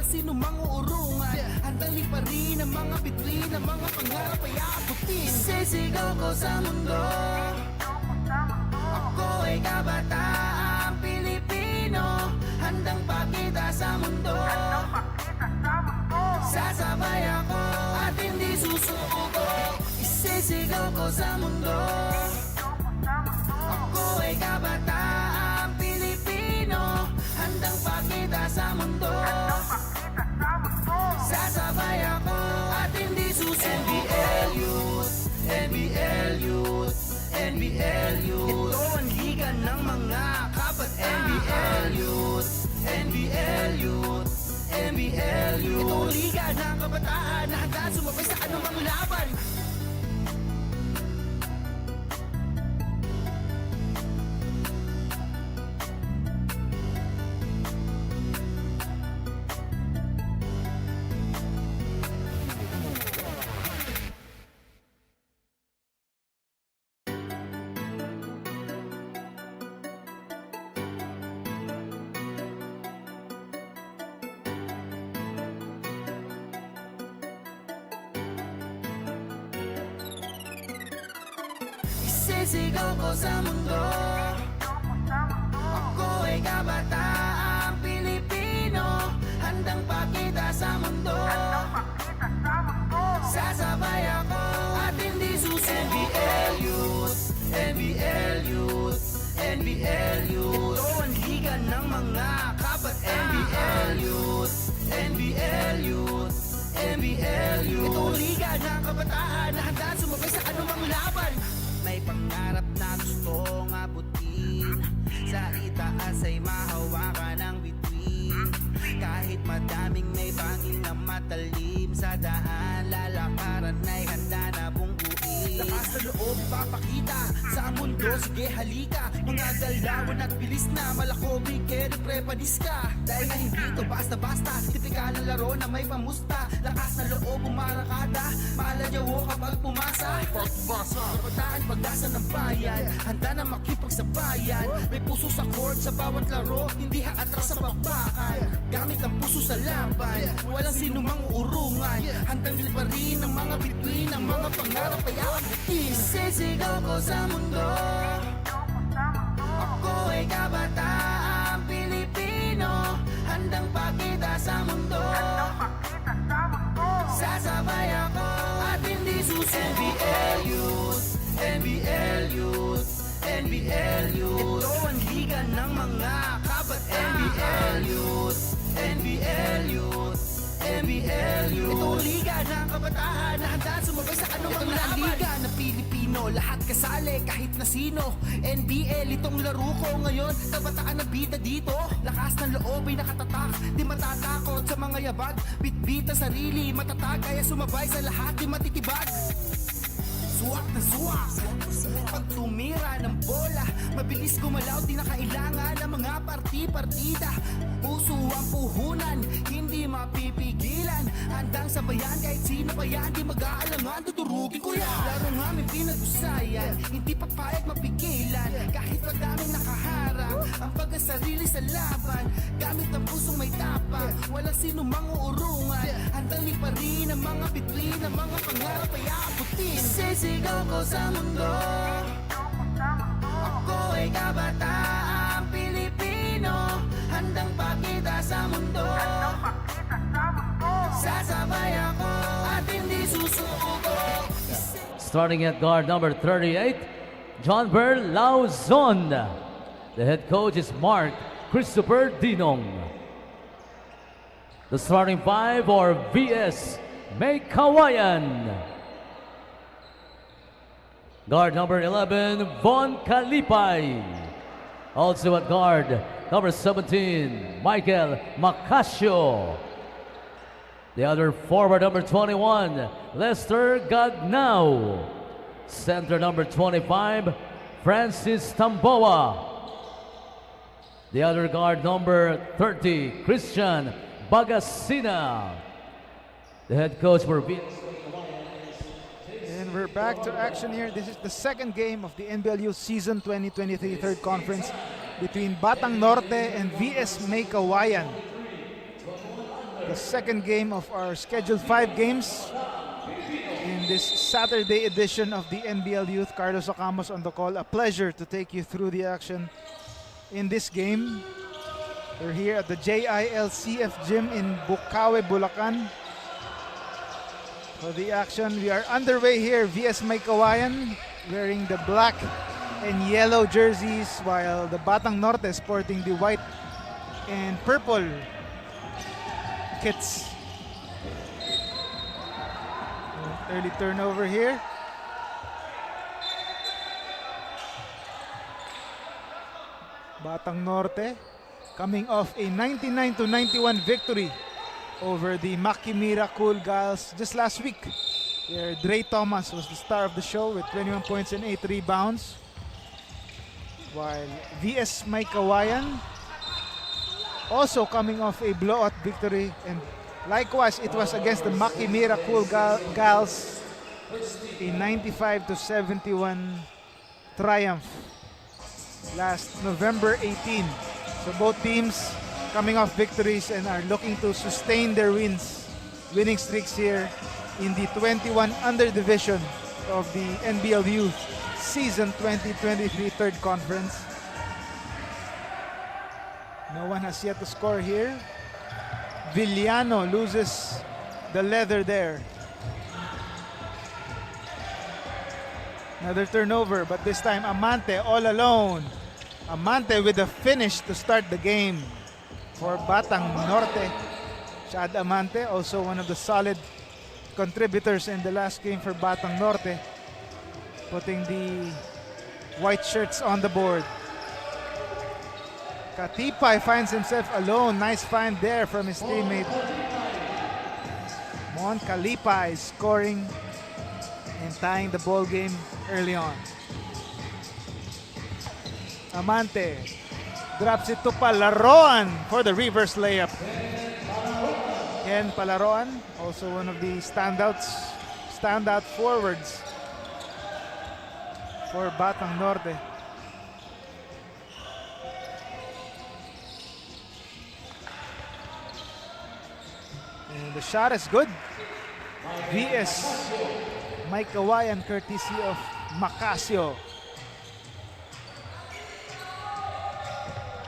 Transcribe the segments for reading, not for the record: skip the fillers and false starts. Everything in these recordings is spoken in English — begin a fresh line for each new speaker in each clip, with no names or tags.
sinumang uurungan. Handang liparin ang mga bituin, ang mga pangarap ay aabutin. Sisigaw ko sa mundo, ako ay kabataang Pilipino. Handang pakita sa mundo, sasabay ako at hindi susuko. Isisigaw ko sa mundo, ako ay kabataang Pilipino. Handang pakita sa mundo, sasabay ako at hindi susuko. NBL-Youth, NBL-Youth, NBL-Youth. Ito ang liga ng mga kabataan. NBL-Youth, NBL-Youth, NBL-Youth. Ito ang liga ng kabataan na handa sumabay sa anumang laban. Sisigaw ko sa mundo, ako ay kabataang Pilipino. Handang pakita sa mundo, sasabay ako at hindi susuko. NBL-Youth, NBL-Youth, NBL-Youth. Ito ang liga ng mga kabataan. NBL-Youth, NBL-Youth, NBL-Youth. Ito ang liga ng kabataan na handa sumabay sa anumang laban. May pangarap na gustong abutin, sa itaas ay mahawakan ang bituin. Kahit madaming may bangin na matalim, sa daan lalakaran ay handa na bungguin. Lakas na loob papakita sa mundo, sige halika. Mga galawan at bilis na malakobig, kere prepadis ka. Dahil nga hindi ito basta-basta, tipikal na laro na may pamusta. Lakas na loob umarakada, maladyawo kapag pumasa. Kabataan pag-asa ng bayan, handa na makipagsabayan. May puso sa court sa bawat laro, hindi haatras sa bakbakan. Gamit ang puso sa laban, walang sinumang urungan. Handang liparin ang mga bituin, ang mga pangarap ay aabutin. Sisigaw ko sa mundo, ako ay kabataang Pilipino. Handang pakita sa mundo, sasabay ako at hindi susuko. NBL-Youth, NBL-Youth, NBL-Youth. Ito ang liga ng mga kabataan. NBL-Youth, NBL-Youth, NBL-Youth. Ito ang liga ng kabataan na handa sumabay sa anumang laban. Liga na Pilipino, lahat kasali kahit na sino. NBL, itong laro ko ngayon, kabataan na bida dito. Lakas ng loob ay nakatatak, di matatakot sa mga yabag. Bitbit ang sarili, matatag, kaya sumabay sa lahat, di matitibag. Suwak na suwak, pag tumira ng bola, mabilis gumalaw, di na kailangan ng mga parti-partida. Puso ang puhunan, hindi mapipigilan. Handang sabayan kahit sino pa yan, di mag-aalangan, tuturugin ko yan. Laro nga may pinag-usayan, hindi papayag mapigilan. Kahit madaming nakaharang, ang pagkasarili sa laban. Gamit ang pusong may tapang, walang sino mang uurungan. Handang liparin ang mga bituin, ang mga pangarap ay aabutin. Sisigaw ko sa mundo, ako ay kabataang Pilipino. Handang pakita sa mundo, sasabay ako at hindi susuko.
Starting at guard number 38, John Bern Lauzon. The head coach is Mark Christopher Dinong. The starting five are VS Meycauayan. Guard number 11, Von Kalipay. Also at guard number 17, Michael Macasio. The other forward, number 21, Lester Gagnao. Center number 25, Francis Tamboa. The other guard, number 30, Christian Bagasina. The head coach for
And we're back to action here. This is the second game of the NBL-Youth Season 2023 third conference between Batang Norte and VS Meycauayan. the second game of our scheduled 5 games in this Saturday edition of the NBL Youth. Carlos Ocamos on the call. A pleasure to take you through the action in this game. We're here at the JILCF gym in Bukawe, Bulacan. For the action, we are underway here. VS Meycauayan wearing the black and yellow jerseys, while the Batang Norte sporting the white and purple kits. Early turnover here. Batang Norte coming off a 99-91 victory over the Makimira Cool Gals just last week, where Dre Thomas was the star of the show with 21 points and 8 rebounds. While VS Meycauayan also coming off a blowout victory, and likewise it was against the Makimira Cool Gals, a 95-71 triumph last November 18. So both teams coming off victories and are looking to sustain their winning streaks here in the 21 under division of the NBL Youth Season 2023 Third Conference. No one has yet to score here. Villano loses the leather there. Another turnover, but this time Amante all alone. Amante with a finish to start the game for Batang Norte. Chad Amante, also one of the solid contributors in the last game for Batang Norte, putting the white shirts on the board. Katipay finds himself alone. Nice find there from his teammate. Mon Kalipay scoring and tying the ball game early on. Amante drops it to Palaroan for the reverse layup. Ken Palaroan, also one of the standout forwards for Batang Norte. And the shot is good. VS Meycauayan courtesy of Macasio.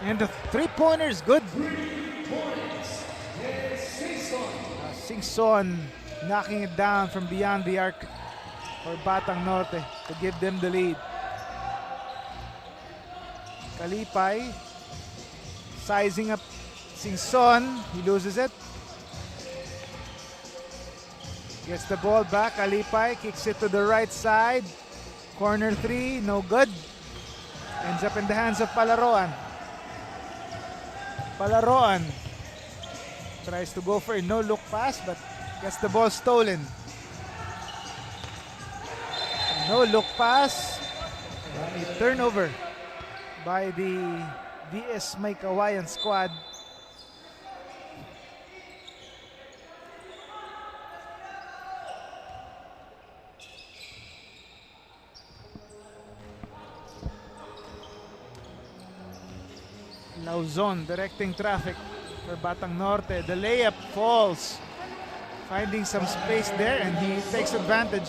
And the three-pointer is good. Singson knocking it down from beyond the arc for Batang Norte to give them the lead. Kalipay sizing up Singson. He loses it. Gets the ball back. Kalipay kicks it to the right side. Corner three, no good. Ends up in the hands of Palaroan. Palaroan tries to go for a no-look pass, but gets the ball stolen. No-look pass. A turnover by the VS Meycauayan squad. Lauzon directing traffic for Batang Norte. The layup falls, finding some space there, and he takes advantage.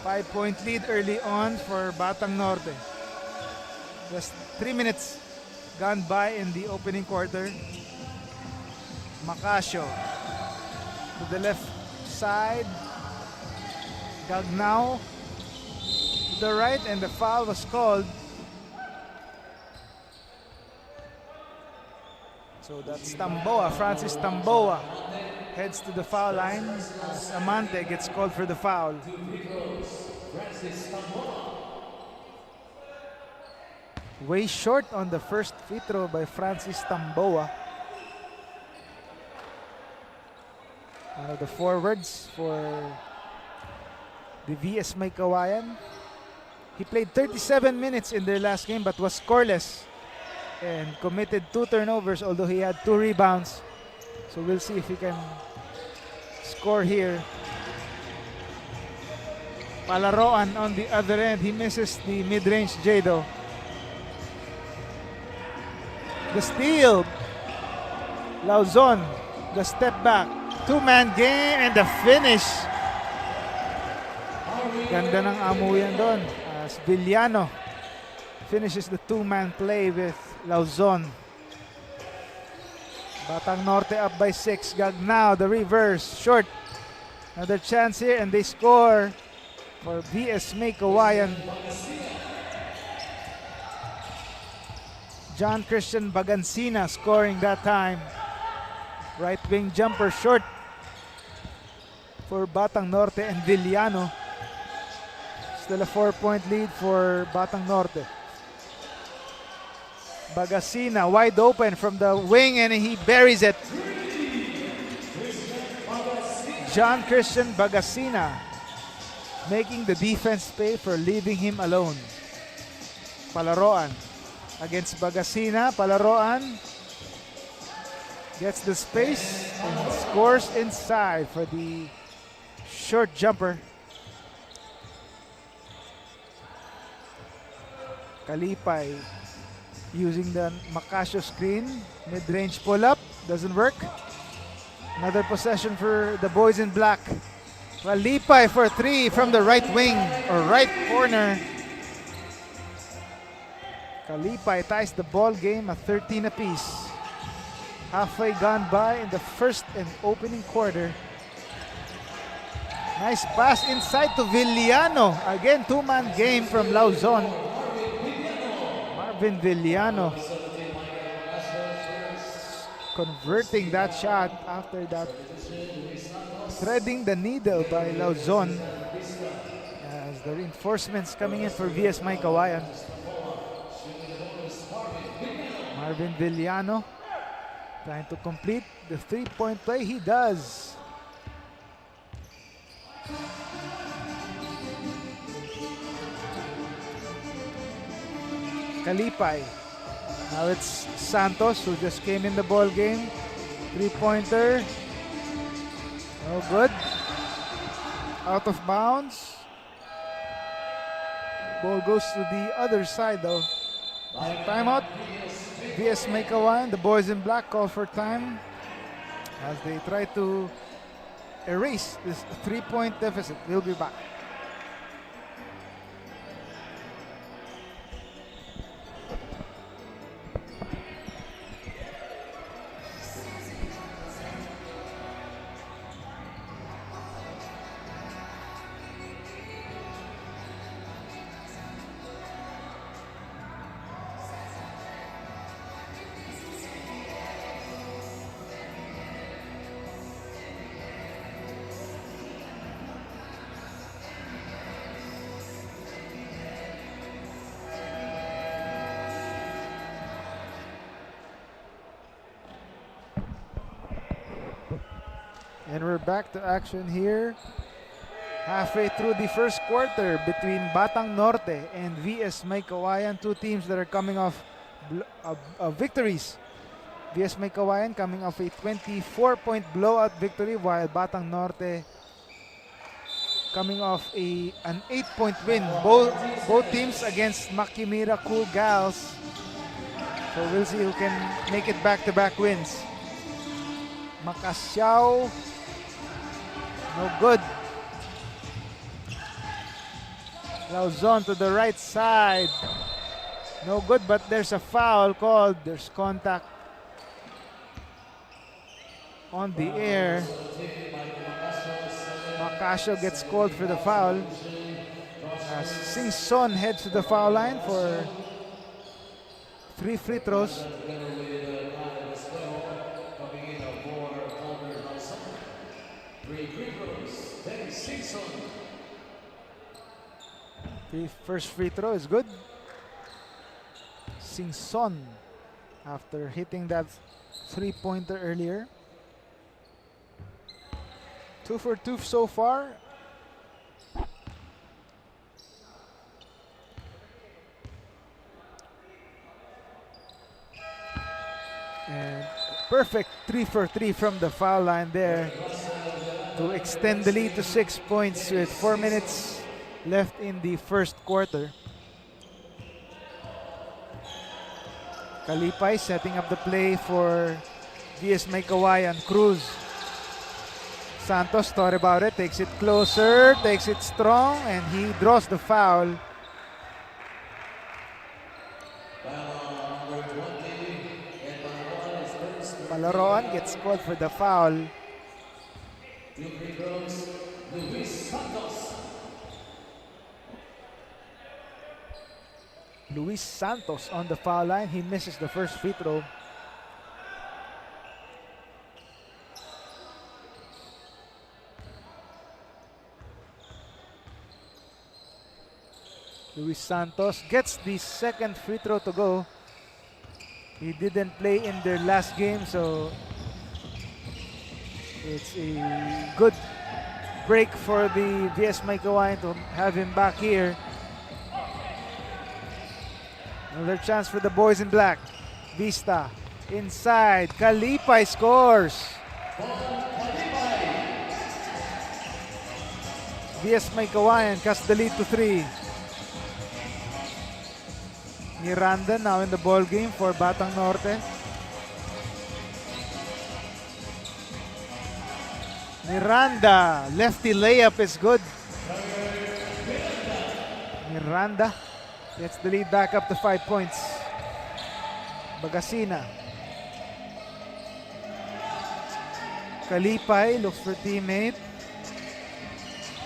5-point lead early on for Batang Norte. Just 3 minutes gone by in the opening quarter. Macasio to the left side. Gagnao to the right, and the foul was called. So that's Tamboa, Francis Tamboa heads to the foul line as Amante gets called for the foul. Way short on the first free throw by Francis Tamboa. One of the forwards for the VS Meycauayan. He played 37 minutes in their last game but was scoreless and committed 2 turnovers, although he had 2 rebounds. So we'll see if he can score here. Palaroan on the other end. He misses the mid-range Jado. The steal. Lauzon The step back. Two-man game and the finish. Ganda ng amuyan doon as Villano finishes the two-man play with Lauzon. Batang Norte up by 6. Gagnao, the reverse, short. Another chance here and they score for VS Meycauayan. John Christian Bagansina scoring that time. Right wing jumper short for Batang Norte and Villano. Still a 4-point lead for Batang Norte. Bagasina wide open from the wing and he buries it. John Christian Bagasina making the defense pay for leaving him alone. Palaroan against Bagasina. Palaroan gets the space and scores inside for the short jumper. Kalipay using the Macasio screen. Mid-range pull-up. Doesn't work. Another possession for the boys in black. Kalipay for 3 from the right wing or right corner. Kalipay ties the ball game at 13 apiece. Halfway gone by in the first and opening quarter. Nice pass inside to Villano. Again, two-man game from Lauzon. Marvin Villano converting that shot after that threading the needle by Lauzon as the reinforcements coming in for VS Meycauayan. Marvin Villano trying to complete the three-point play. He does. Kalipay. Now it's Santos who just came in the ball game. Three-pointer. No good. Out of bounds. Ball goes to the other side though. And timeout. VS Meycauayan, the boys in black, call for time as they try to erase this three-point deficit. We'll be back. And we're back to action here. Halfway through the first quarter between Batang Norte and VS Meycauayan, two teams that are coming off victories. VS Meycauayan coming off a 24-point blowout victory, while Batang Norte coming off an 8-point win. Both teams against Makimira Cool Gals. So we'll see who can make it back-to-back wins. Macasio. No good. Lauzon to the right side. No good, but there's a foul called. There's contact on the air. Macasio gets called for the foul. As Singson heads to the foul line for 3 free throws. The first free throw is good. Singson after hitting that three-pointer earlier. 2 for 2 so far. And perfect 3 for 3 from the foul line there to extend the lead to 6 points with 4 minutes left in the first quarter. Kalipay setting up the play for VS Meycauayan. Cruz. Santos thought about it, takes it closer, takes it strong, and he draws the foul. Palaroan gets called for the foul. Luis Santos on the foul line. He misses the first free throw. Luis Santos gets the second free throw to go. He didn't play in their last game, so it's a good break for the VS Meycauayan to have him back here. Another chance for the boys in black. Vista inside. Kalipay scores. VS Meycauayan cuts the lead to 3. Miranda now in the ball game for Batang Norte. Miranda, lefty layup is good. Miranda gets the lead back up to 5 points. Bagasina. Kalipay looks for teammate.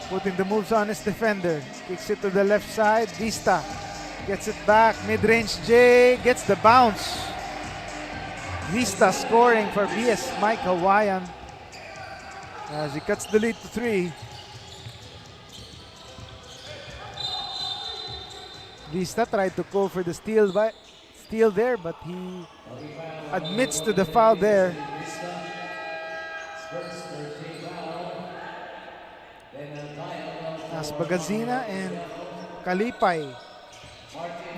Putting the moves on his defender. Kicks it to the left side. Vista gets it back. Mid-range J gets the bounce. Vista scoring for VS Meycauayan as he cuts the lead to 3. Vista tried to go for the steal there, but he admits to the foul there. As Bagazina and Kalipay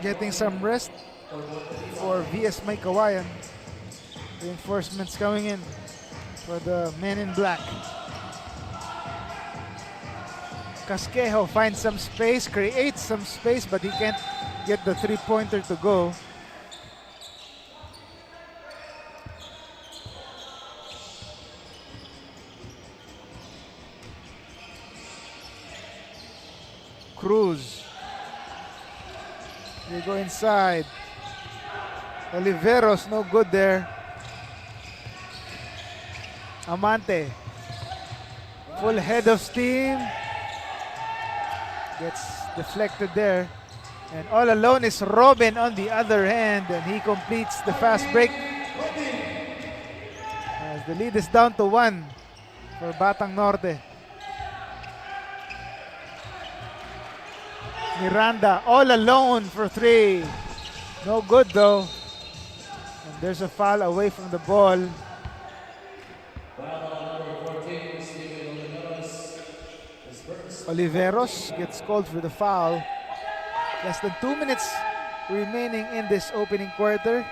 getting some rest for VS Meycauayan. Reinforcements coming in for the men in black. Casquejo finds some space, creates some space, but he can't get the three-pointer to go. Cruz. They go inside. Oliveros, no good there. Amante. Full head of steam. Gets deflected there. And all alone is Robin on the other hand. And he completes the fast break. As the lead is down to 1 for Batang Norte. Miranda all alone for 3. No good though. And there's a foul away from the ball. Oliveros gets called for the foul. Less than 2 minutes remaining in this opening quarter.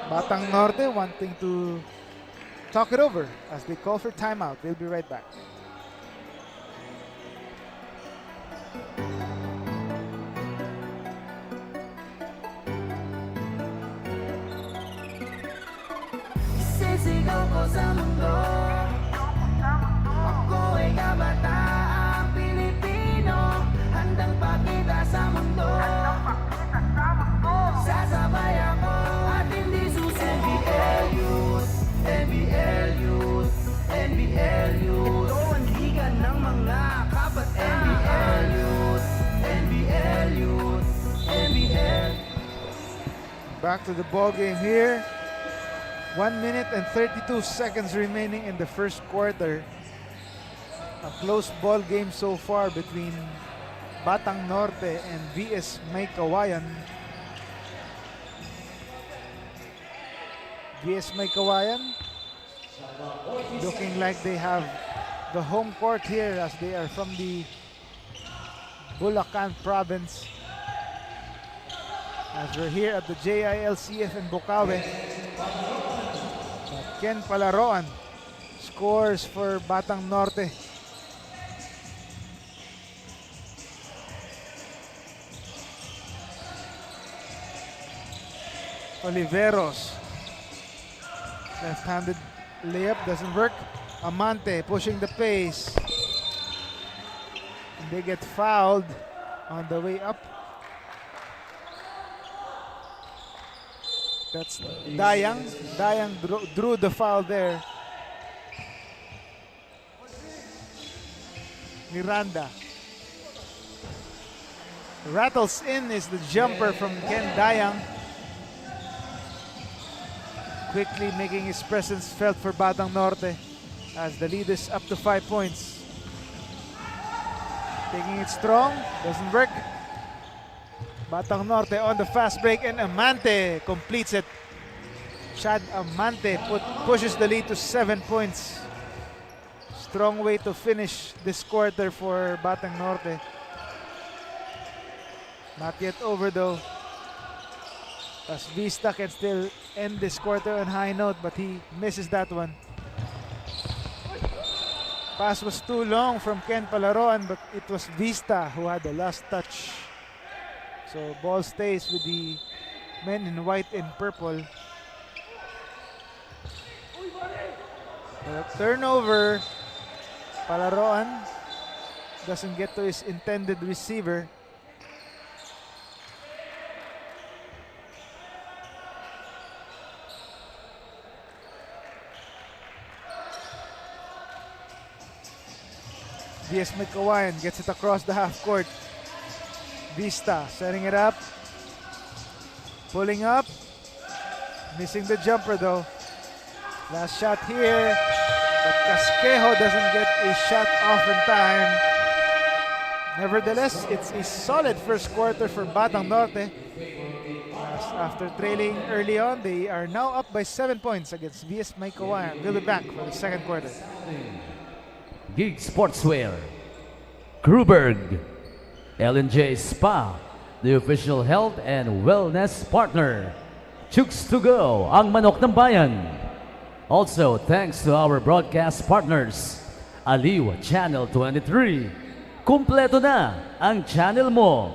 Batang Norte wanting to talk it over as they call for timeout. We'll be right back.
Sisigaw ko sa mundo, ako ay kabataang Pilipino, handang pakita sa mundo. Sasabay ako at hindi susuko. NBL-Youth, NBL-Youth, NBL-Youth. Ito ang liga ng mga kabataan. NBL-Youth, NBL-Youth, NBL.
Back to the ball game here. 1 minute and 32 seconds remaining in the first quarter. A close ball game so far between Batang Norte and VS Meycauayan. VS Meycauayan looking like they have the home court here as they are from the Bulacan province. As we're here at the JILCF in Bukawi. Ken Palaroan scores for Batang Norte. Oliveros Left-handed layup doesn't work. Amante pushing the pace. And they get fouled on the way up. That's Dayang. Dayang drew the foul there. Miranda. Rattles in is the jumper from Ken Dayang. Quickly making his presence felt for Batang Norte as the lead is up to 5 points. Taking it strong, doesn't work. Batang Norte on the fast break and Amante completes it. Chad Amante pushes the lead to 7 points. Strong way to finish this quarter for Batang Norte. Not yet over though. As Vista can still end this quarter on high note, but he misses that one. Pass was too long from Ken Palaroan, but it was Vista who had the last touch. So ball stays with the men in white and purple. Turnover. Palaroan doesn't get to his intended receiver. Meycauayan gets it across the half court. Vista setting it up. Pulling up. Missing the jumper though. Last shot here. But Casquejo doesn't get a shot off in time. Nevertheless, it's a solid first quarter for Batang Norte. As after trailing early on, they are now up by 7 points against Meycauayan. We'll be back for the second quarter.
Geek Sportswear, Kruberg, L&J Spa, the official health and wellness partner. Chooks to go, ang manok ng bayan. Also, thanks to our broadcast partners, Aliw Channel 23. Kumpleto na ang channel mo.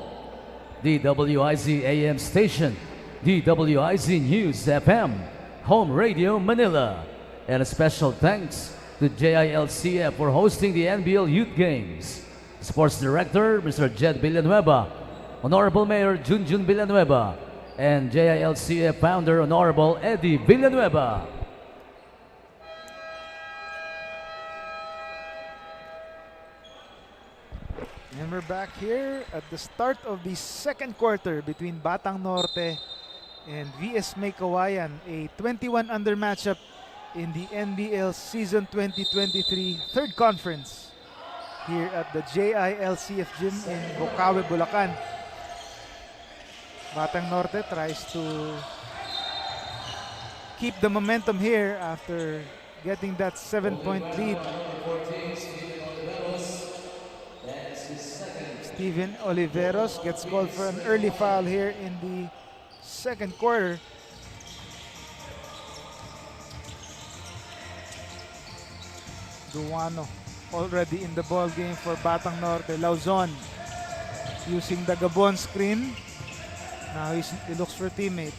DWIZ AM Station, DWIZ News FM, Home Radio Manila. And a special thanks to JILCF for hosting the NBL-Youth Games. Sports Director, Mr. Jed Villanueva, Honorable Mayor Junjun Villanueva, and JILCF Founder, Honorable Eddie Villanueva.
And we're back here at the start of the second quarter between Batang Norte and VS Meycauayan, a 21-under matchup in the NBL Season 2023 third conference here at the JILCF Gym in Bocaue, Bulacan. Batang Norte tries to keep the momentum here after getting that 7-point lead. Steven Oliveros gets called for an early foul here in the second quarter. Duano already in the ball game for Batang Norte. Lauzon using the Gabon screen. Now he looks for a teammate.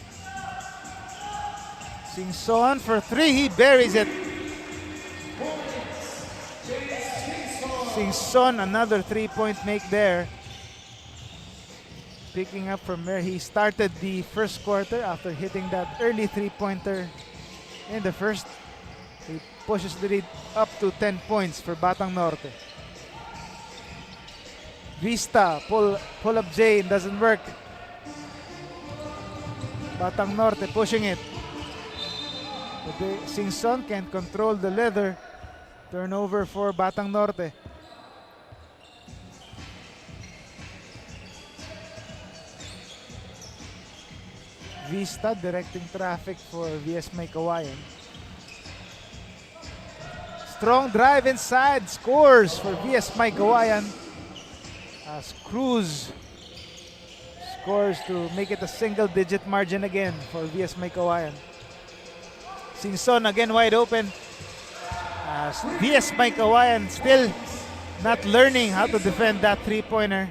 Singson for three. He buries it. Singson, another 3-point make there. Picking up from where he started the first quarter after hitting that early 3-pointer in the first. He pushes the lead up to 10 points for Batang Norte. Vista, pull up Jane, doesn't work. Batang Norte pushing it. But Singson can't control the leather. Turnover for Batang Norte. Vista directing traffic for VS Meycauayan. Strong drive inside, scores for VS Meycauayan as Cruz scores to make it a single-digit margin again for VS Meycauayan. Singson again wide open as VS Meycauayan still not learning how to defend that three-pointer.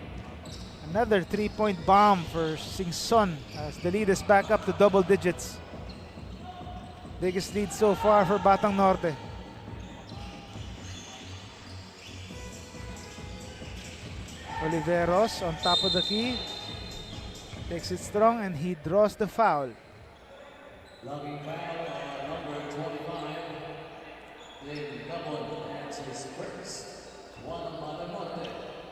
Another 3-point bomb for Singson as the lead is back up to double digits. Biggest lead so far for Batang Norte. Oliveros on top of the key. Takes it strong and he draws the foul.
Lucky foul on number 25. Then Gabon adds his first. One on the Norte.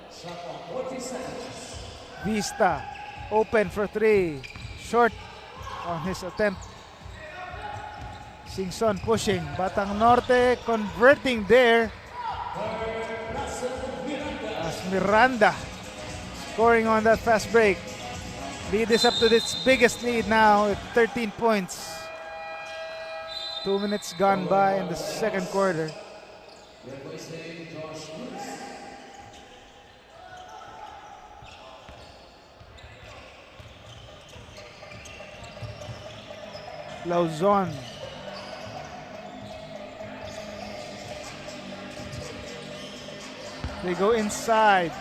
Shot on 40 seconds.
Vista open for three. Short on his attempt. Singson pushing. Batang Norte converting there. As Miranda scoring on that fast break. Lead is up to its biggest lead now at 13 points. 2 minutes gone by in the second quarter. Lauzon. They go inside.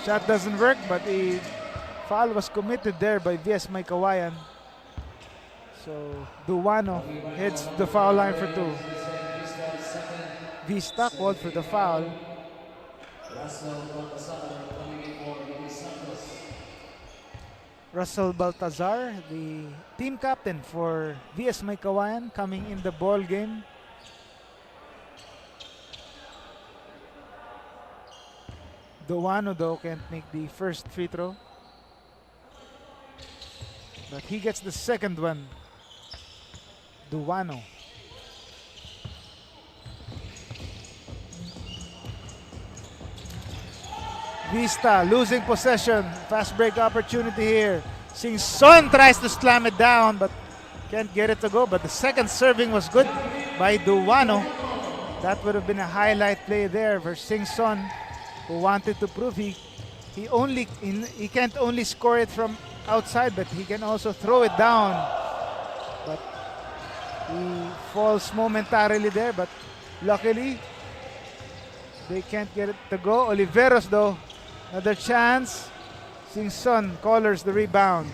Shot doesn't work, but the foul was committed there by VS Meycauayan. So Duano hits the foul line for two. Vista called for the foul. Russell Baltazar, the team captain for VS Meycauayan, coming in the ball game. Duano though can't make the first free throw, but he gets the second one. Duano. Vista losing possession. Fast break opportunity here. Singson tries to slam it down but can't get it to go. But the second serving was good by Duano. That would have been a highlight play there for Singson, who wanted to prove he can't only score it from outside, but he can also throw it down. But he falls momentarily there, but luckily they can't get it to go. Oliveros though, another chance. Singson collars the rebound.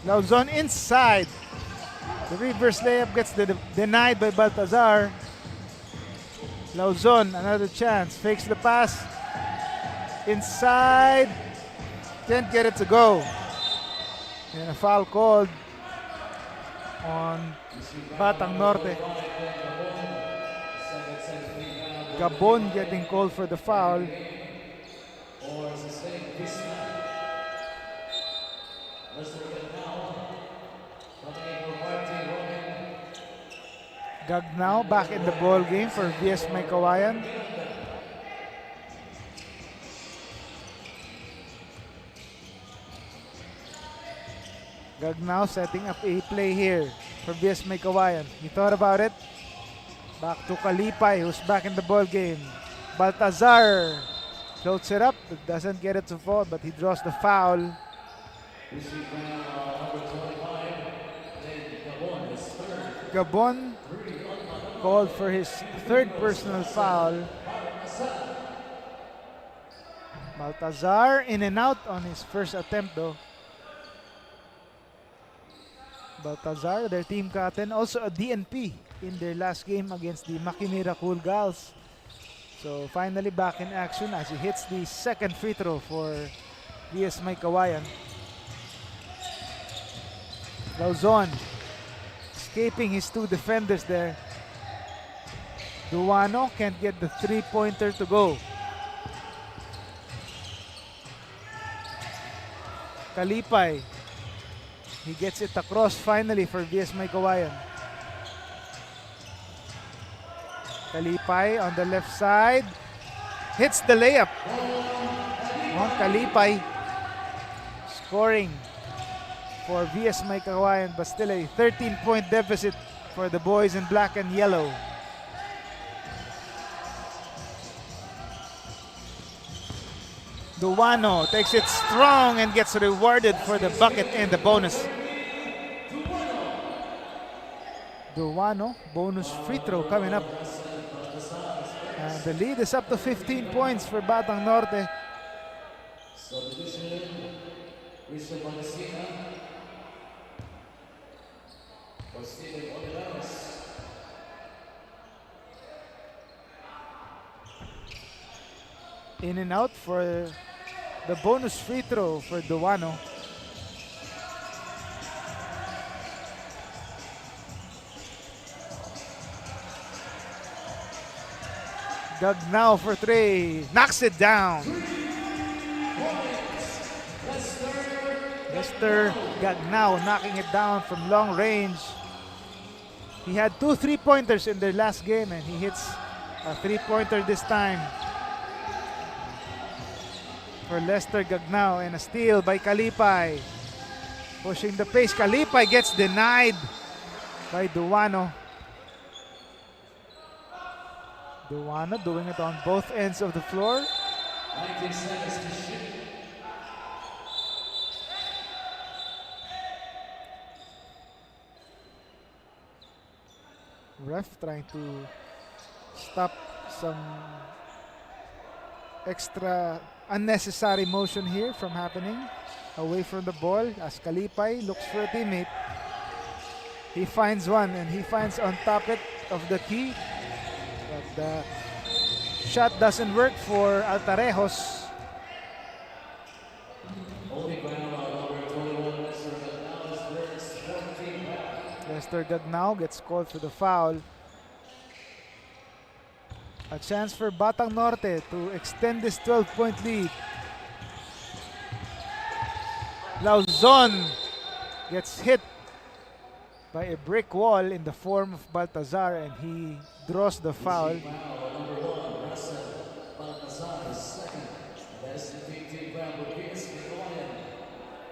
Lauzon inside. The reverse layup gets denied by Baltazar. Lauzon, another chance, fakes the pass. Inside, can't get it to go. And a foul called on Batang Norte. Gabon getting called for the foul. Gagnao back in the ball game for VS Meycauayan. Gagnao setting up a play here for VS Meycauayan. He thought about it. Back to Kalipay, who's back in the ball game. Baltazar floats it up, but doesn't get it to fall, but he draws the foul. Gabon called for his third personal foul. Baltazar in and out on his first attempt though. Baltazar, their team captain, also a DNP in their last game against the Makimira Cool Gals. So finally back in action as he hits the second free throw for VS Meycauayan. Lauzon escaping his two defenders there. Duano can't get the three-pointer to go. Kalipay, he gets it across finally for VS Meycauayan. Kalipay on the left side, hits the layup. On Kalipay, scoring for VS Meycauayan, but still a 13-point deficit for the boys in black and yellow. Duano takes it strong and gets rewarded for the bucket and the bonus. Duano, bonus free throw coming up. And the lead is up to 15 points for Batang Norte. In and out for the bonus free throw for Duano. Gagnao for three. Knocks it down. Mr. Gagnao knocking it down from long range. He had 2 3-pointers in their last game and he hits a 3-pointer this time for Lester Gagnao, and a steal by Kalipay. Pushing the pace. Kalipay gets denied by Duano. Duano doing it on both ends of the floor.
19 seconds to shoot.
Ref trying to stop some extra unnecessary motion here from happening away from the ball as Kalipay looks for a teammate. He finds one and he finds on top of the key, but the shot doesn't work for Altarejos. Lester Gagnao gets called for the foul. A chance for Batang Norte to extend this 12-point lead. Lauzon gets hit by a brick wall in the form of Baltazar and he draws the foul.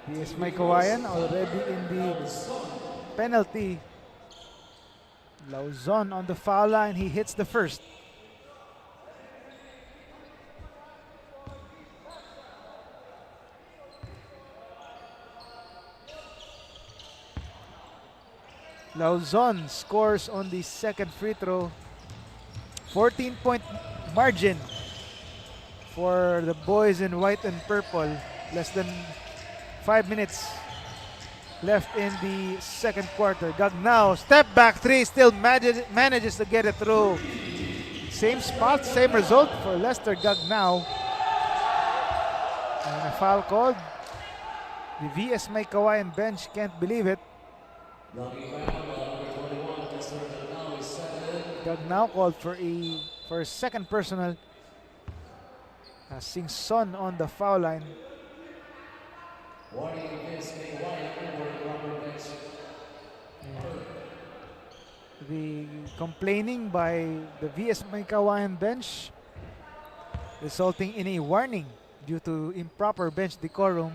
PS Meycauayan already in the penalty. Lauzon on the foul line, he hits the first. Lauzon scores on the second free throw. 14-point margin for the boys in white and purple. Less than 5 minutes left in the second quarter. Gagnao, step back three, still manages to get it through. Same spot, same result for Lester Gagnao. And a foul called. The VS Meycauayan bench can't believe it. Gagnao called for a second personal. Singson on the foul line. The complaining by the VS Meycauayan bench resulting in a warning due to improper bench decorum.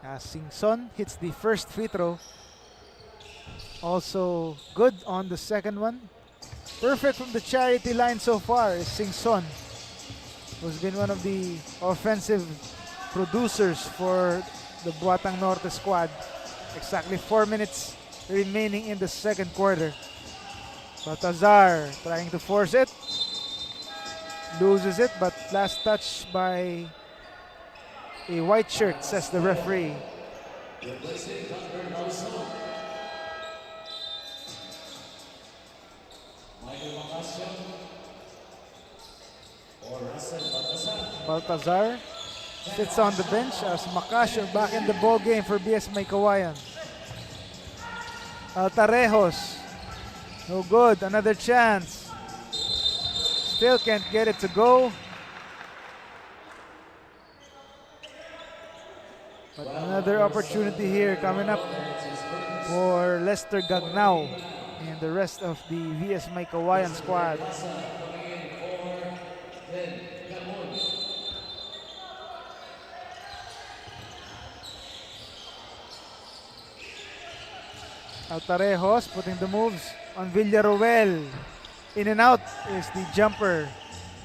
Singson hits the first free throw. Also good on the second one. Perfect from the charity line so far is Singson, who's been one of the offensive producers for the Batang Norte squad. Exactly 4 minutes remaining in the second quarter. Baltazar trying to force it. Loses it, but last touch by a white shirt, says the referee. Baltazar sits on the bench as Macasio back in the ball game for BS Meycauayan. Altarejos, no good, another chance. Still can't get it to go. But another opportunity here coming up for Lester Gagnao and the rest of the VS Meycauayan squad. Altarejos putting the moves on Villaruel. In and out is the jumper.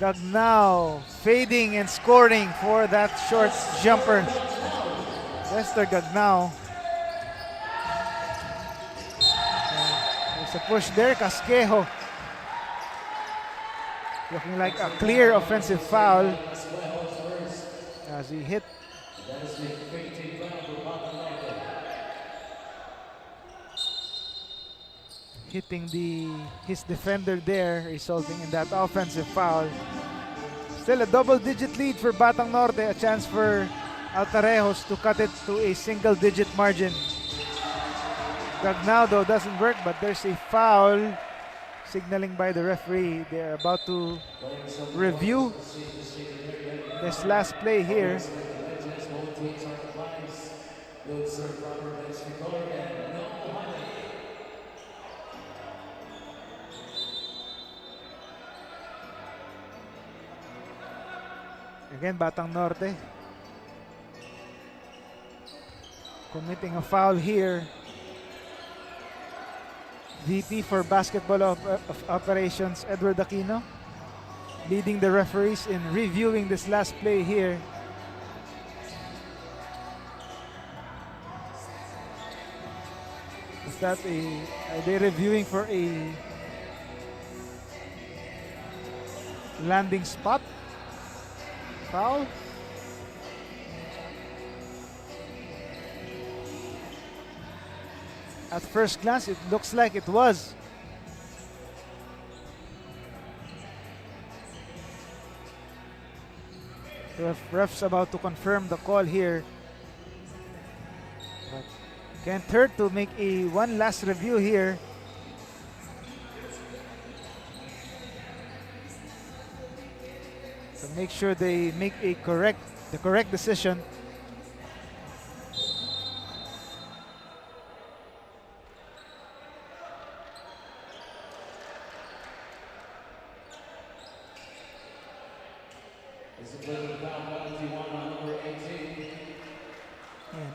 Gagnao fading and scoring for that short jumper. Lester Gagnao. There's a push there. Casquejo looking like a clear offensive foul as he hit hitting his defender there, resulting in that offensive foul. Still a double-digit lead for Batang Norte, a chance for Altarejos to cut it to a single-digit margin. Gagnao though doesn't work, but there's a foul signaling by the referee. They're about to review this last play here. Again, Batang Norte committing a foul here. VP for Basketball of Operations, Edward Aquino, leading the referees in reviewing this last play here. Are they reviewing for a landing spot foul? At first glance, it looks like it was. Ref's about to confirm the call here. But can't hurt to make one last review here. To make sure they make the correct decision.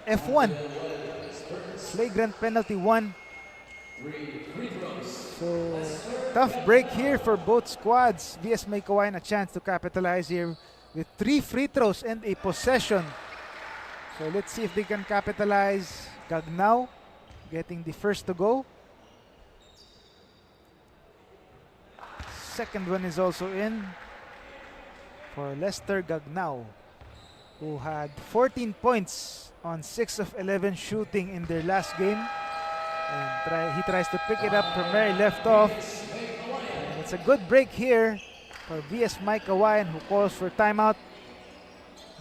And F1, flagrant penalty 1. So tough break here for both squads. VS Meycauayan a chance to capitalize here with 3 free throws and a possession. So let's see if they can capitalize. Gagnao getting the first to go. Second one is also in for Lester Gagnao, who had 14 points on 6 of 11 shooting in their last game. And he tries to pick it up from where he left off. And it's a good break here for VS Meycauayan, who calls for timeout.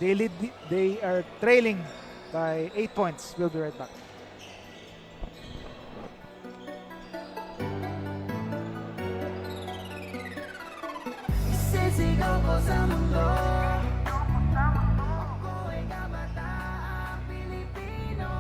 They are trailing by 8 points. We'll be right back.
Isisigaw ko sa mundo, ako ay kabataang Pilipino.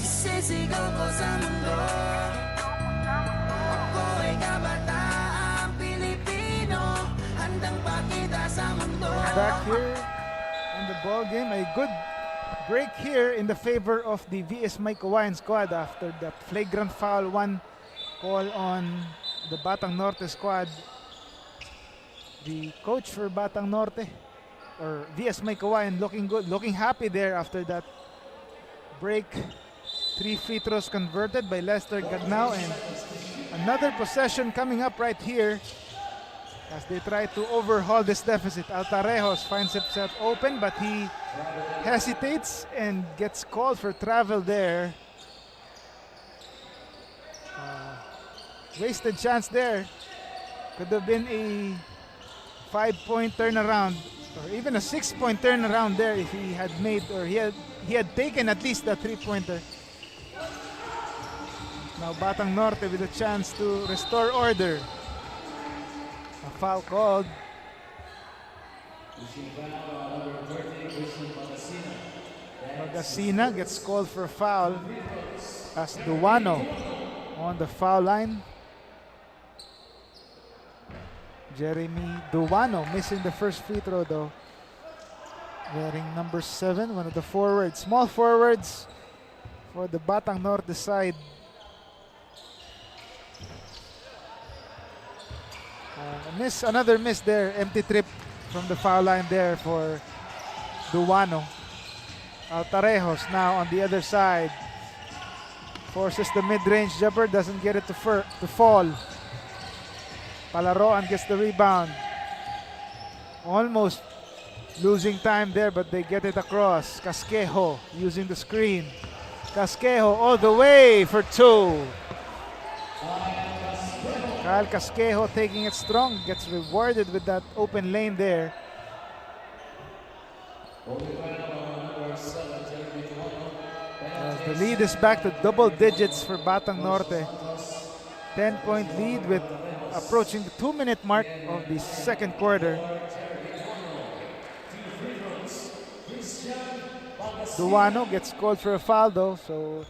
Isisigaw ko sa mundo, ako ay kabataang Pilipino, handang pakita sa mundo.
Back here in the ball game, a good break here in the favor of the VS Meycauayan squad after that flagrant foul 1 call on the Batang Norte squad. The coach for Batang Norte, or VS Meycauayan, looking good, looking happy there after that break. 3 free throws converted by Lester Gagnao, and another possession coming up right here as they try to overhaul this deficit. Altarejos finds himself open, but he hesitates and gets called for travel there. Wasted chance there. Could have been a 5-point turnaround, or even a 6-point turnaround there if he had made, or he had taken at least a 3-pointer. Now Batang Norte with a chance to restore order. A foul called. Magasina gets called for a foul as Duano on the foul line. Jeremy Duano missing the first free throw though. Wearing number 7, one of the forwards, small forwards for the Batang Norte side. Another miss there. Empty trip from the foul line there for Duano. Altarejos now on the other side. Forces the mid-range jumper. Doesn't get it to fall. Palaroan gets the rebound. Almost losing time there, but they get it across. Casquejo using the screen. Casquejo all the way for two. Kyle Casquejo taking it strong, gets rewarded with that open lane there. As the lead is back to double digits for Batang Norte. 10-point lead with approaching the 2-minute mark of the second quarter. Duano gets called for a foul though, so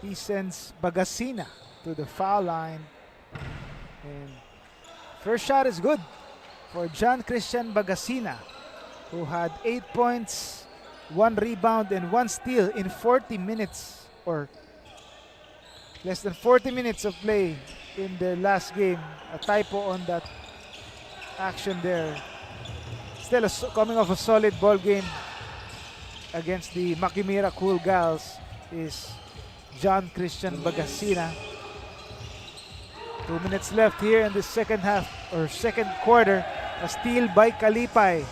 he sends Bagasina to the foul line. And first shot is good for John Christian Bagasina, who had 8 points, 1 rebound, and 1 steal in 40 minutes, or less than 40 minutes of play in the last game. A typo on that action there. Still coming off a solid ball game against the Makimira Cool Gals is John Christian Bagasina. 2 minutes left here in the second half, or second quarter. A steal by Kalipay.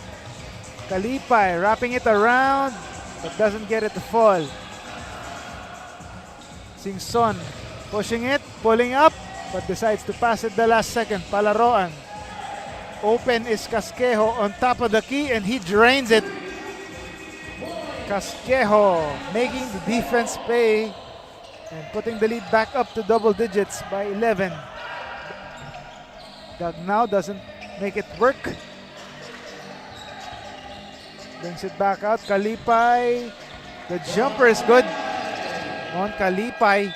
Kalipay wrapping it around, but doesn't get it to fall. Singson pushing it, pulling up, but decides to pass it the last second. Palaroan. Open is Casquejo on top of the key, and he drains it. Casquejo making the defense pay and putting the lead back up to double digits by 11. Dagnao doesn't make it work. Brings it back out. Kalipay. The jumper is good on Kalipay.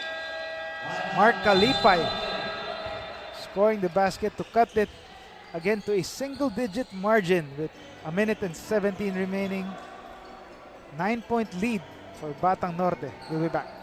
Mark Kalipay scoring the basket to cut it again to a single-digit margin with 1 minute and 17 remaining. 9-point lead for Batang Norte. We'll be back.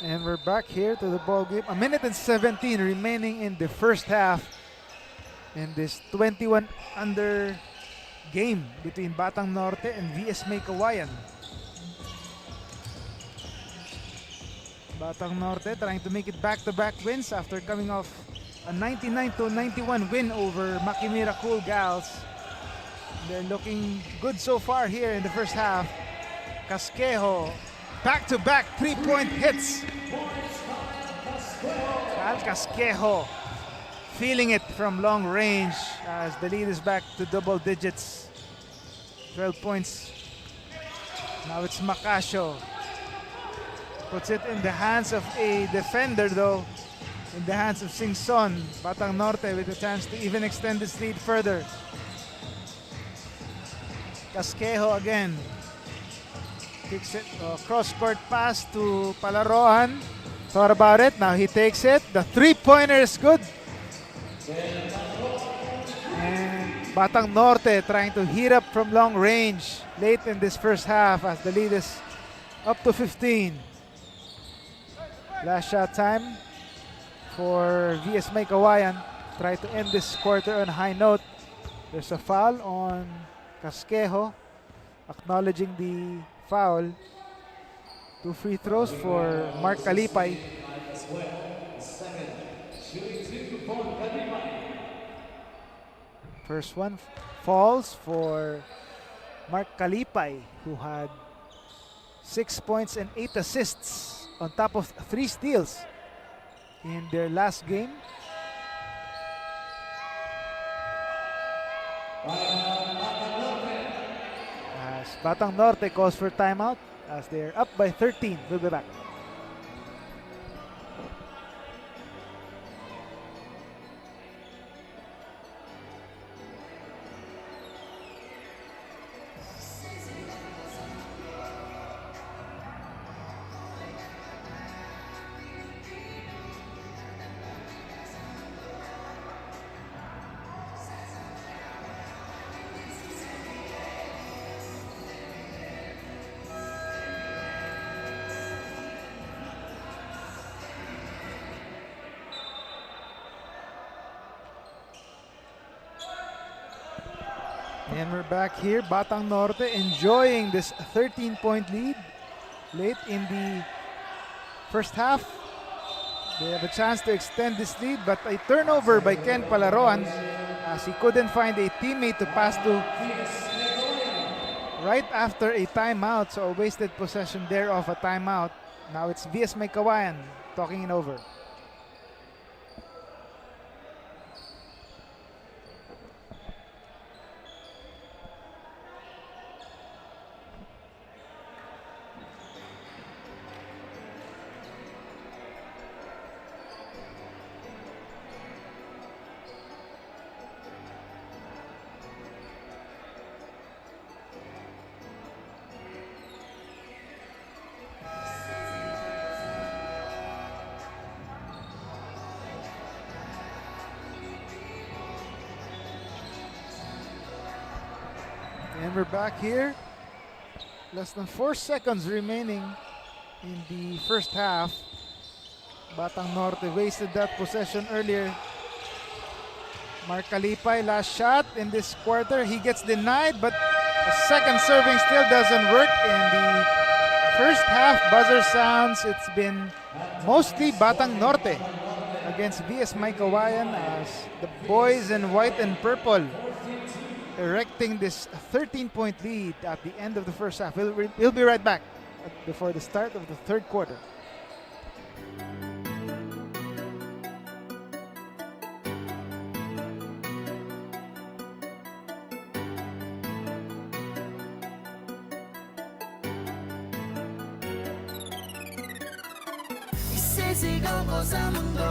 And we're back here to the ball game. 1 minute and 17 remaining in the first half in this 21 under game between Batang Norte and VS Meycauayan. Batang Norte trying to make it back-to-back wins after coming off a 99-91 win over Makimira Cool Gals. They're looking good so far here in the first half. Casquejo, back-to-back 3-point hits. Cal Casquejo feeling it from long range as the lead is back to double digits. 12 points. Now it's Macasio. Puts it in the hands of a defender though. In the hands of Singson. Batang Norte with a chance to even extend this lead further. Casquejo again. Kicks it, cross-court pass to Palaroan. Thought about it, now he takes it. The three-pointer is good. And Batang Norte trying to heat up from long range late in this first half as the lead is up to 15. Last shot time for VS Meycauayan. Try to end this quarter on a high note. There's a foul on Casquejo, acknowledging the foul. 2 free throws for Mark Kalipay. First one falls for Mark Kalipay, who had 6 points and 8 assists on top of 3 steals in their last game. As Batang Norte calls for timeout as they're up by 13. We'll be back. And we're back here. Batang Norte enjoying this 13-point lead late in the first half. They have a chance to extend this lead, but a turnover by Ken Palaroan as he couldn't find a teammate to pass to right after a timeout. So a wasted possession there of a timeout. Now it's VS Meycauayan talking it over. And we're back here. Less than 4 seconds remaining in the first half. Batang Norte wasted that possession earlier. Mark Kalipay, last shot in this quarter. He gets denied, but a second serving still doesn't work. In the first half buzzer sounds, it's been mostly Batang Norte against VS Meycauayan as the boys in white and purple erecting this 13-point lead at the end of the first half. We'll be right back before the start of the third quarter.
Isisigaw ko sa mundo,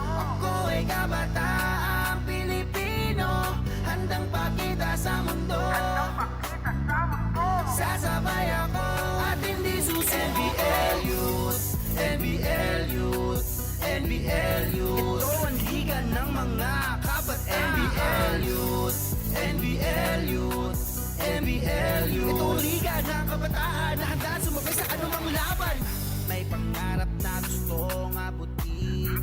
ako ay kabataang Pilipino, handang pakita sa mundo. Sasabay ako at hindi susuko. NBL-Youth, NBL-Youth, NBL-Youth. Ito ang liga ng mga kabataan. NBL-Youth, NBL-Youth, NBL-Youth. Ito ang liga ng kabataan na handa sumabay sa anumang laban. May pangarap na gustong abutin,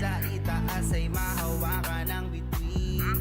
sa itaas ay mahawakan ng bituin.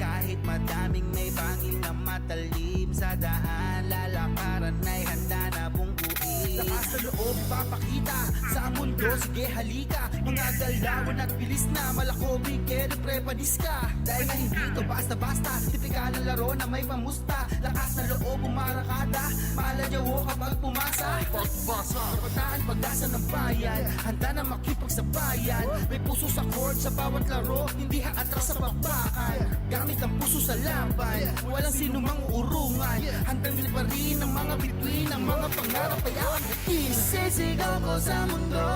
Kahit madaming may bangin na matalim, sa daan lalakaran ay handa na bungguin. Lakas na loob ipapakita sa mundo, sige halika. Mga galawan at bilis na malakobig, kero prepadis ka. Dahil na hindi ito basta-basta, tipikal ng laro na may pamusta. Lakas na loob umarakada, maalayawo kapag pumasa. Pagbasa, kabataan pag-asa ng bayan, handa na makipagsabayan. May puso sa court sa bawat laro, hindi haatras sa bakbakan. Gamit ang puso sa laban, walang sinumang urungan. Handang liparin ang mga bituin, ang mga pangarap ay aangatin. Isisigaw ko sa mundo,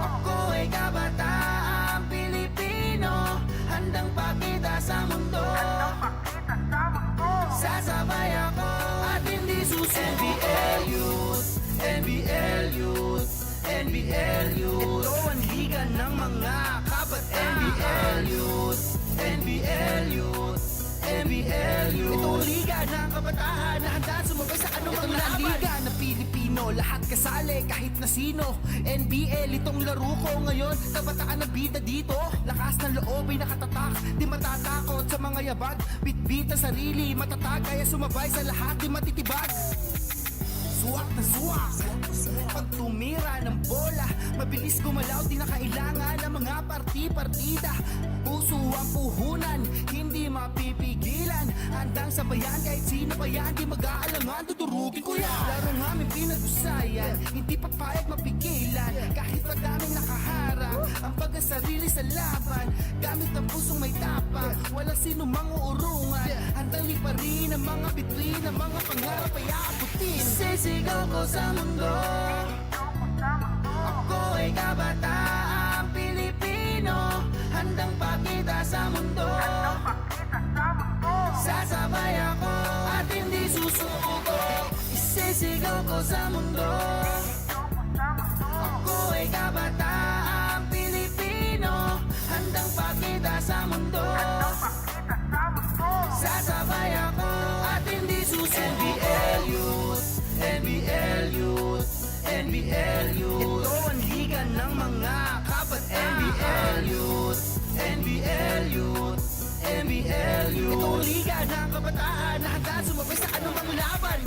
ako ay kabataang Pilipino, handang pakita sa mundo. Sasabay ako at hindi susuko. NBL-Youth, NBL-Youth, NBL-Youth. Ito ang liga ng mga kabataan. NBL-Youth, NBL-Youth, NBL-Youth. Ito ang liga ng kabataan na handa sumabay sa anumang laban. Ito na liga na Pilipino, lahat kasali kahit na sino. NBL itong laro ko ngayon, kabataan na bida dito. Lakas ng loob ay nakatatak, di matatakot sa mga yabag. Bitbit ang sarili, matatag kaya sumabay sa lahat, di matitibag. Suwak ng swak. Pag tumira ng bola, mabilis gumalaw, di na kailangan ng mga parti-partida. Puso ang puhunan, hindi mapipigilan. Handang sabayan kahit sino pa yan, di mag-aalangan, tuturugin ko yan. Larong aming pinag-usayan, hindi papayag mapigilan. Kahit madaming nakaharap, ang pagkasarili sa laban. Gamit ang pusong may tapang, walang sino mang uurungan. Handang liparin ang mga bituin, ang mga pangarap ay aabutin. Sisigaw ko sa mundo, ako ay kabataang Pilipino. Handang pakita sa mundo, sasabay ako at hindi susuko. Isisigaw ko sa mundo, ako ay kabataang Pilipino. Handang pakita sa mundo, sasabay ako at hindi susuko. NBL-Youth, NBL-Youth, NBL-Youth. Ito ang liga ng mga kabataan. NBL-Youth, NBL-Youth, NBL-Youth. Ito ang liga ng kabataan na handa sumabay sa anumang laban.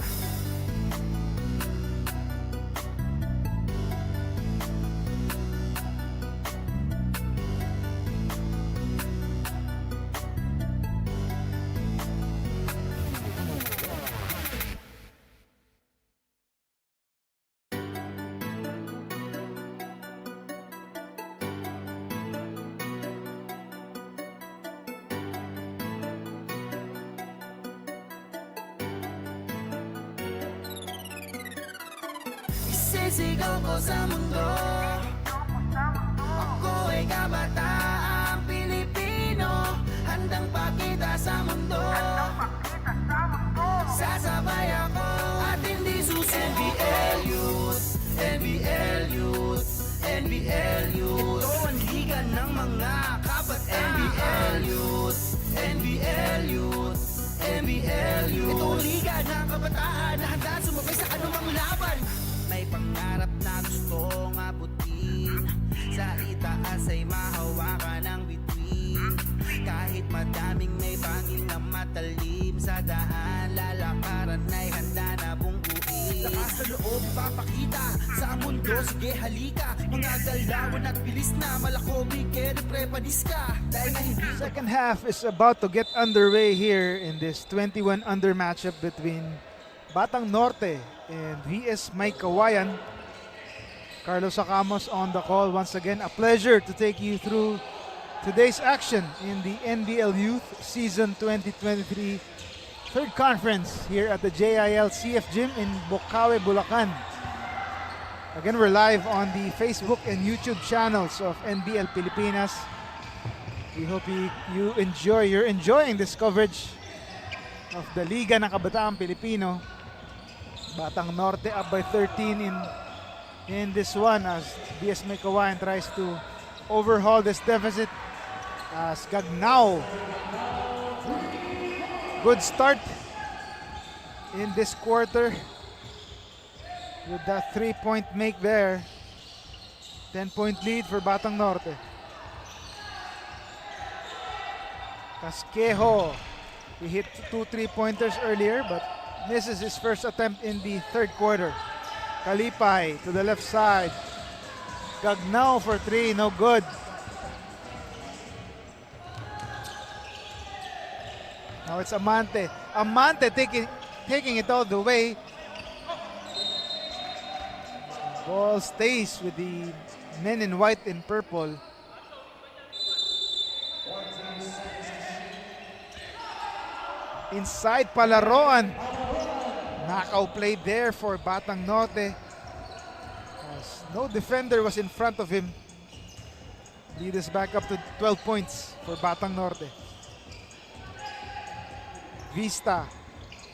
Sisigaw ko sa mundo, ako ay kabataang Pilipino. Handang pakita sa mundo, sasabay ako at hindi susuko. NBL-Youth, NBL-Youth, NBL-Youth. Ito ang liga ng mga kabataan. NBL-Youth, NBL-Youth, NBL-Youth. Ito ang liga ng kabataan na handa sumabay sa anumang laban. May pangarap na gustong abutin, sa itaas ay mahawakan ng bituin. Kahit madaming may bangin na matalim, sa daan lalakaran ay handa na bungkuin. Lakas sa loob papakita sa mundo, sige halika. Mga galawan at bilis na malakobi, kere prepadis ka. Dahil na hindi.
Second half is about to get underway here in this 21 under matchup between Batang Norte and VS Meycauayan. Carlos Acamos on the call once again. A pleasure to take you through today's action in the NBL-Youth Season 2023 third conference here at the JIL CF Gym in Bocaue, Bulacan. Again, we're live on the Facebook and YouTube channels of NBL Pilipinas. We hope you're enjoying this coverage of the Liga ng Kabataang Pilipino. Batang Norte up by 13 in this one as VS Meycauayan tries to overhaul this deficit as Gagnao. Good start in this quarter with that 3-point make there. 10-point lead for Batang Norte. Casquejo, he hit 2 3-pointers earlier but misses his first attempt in the third quarter. Kalipay to the left side. Gagnao for 3, no good. Now it's Amante. Amante taking it all the way. Ball stays with the men in white and purple. Inside Palaroan. Knockout play there for Batang Norte. As no defender was in front of him. Lead us back up to 12 points for Batang Norte. Vista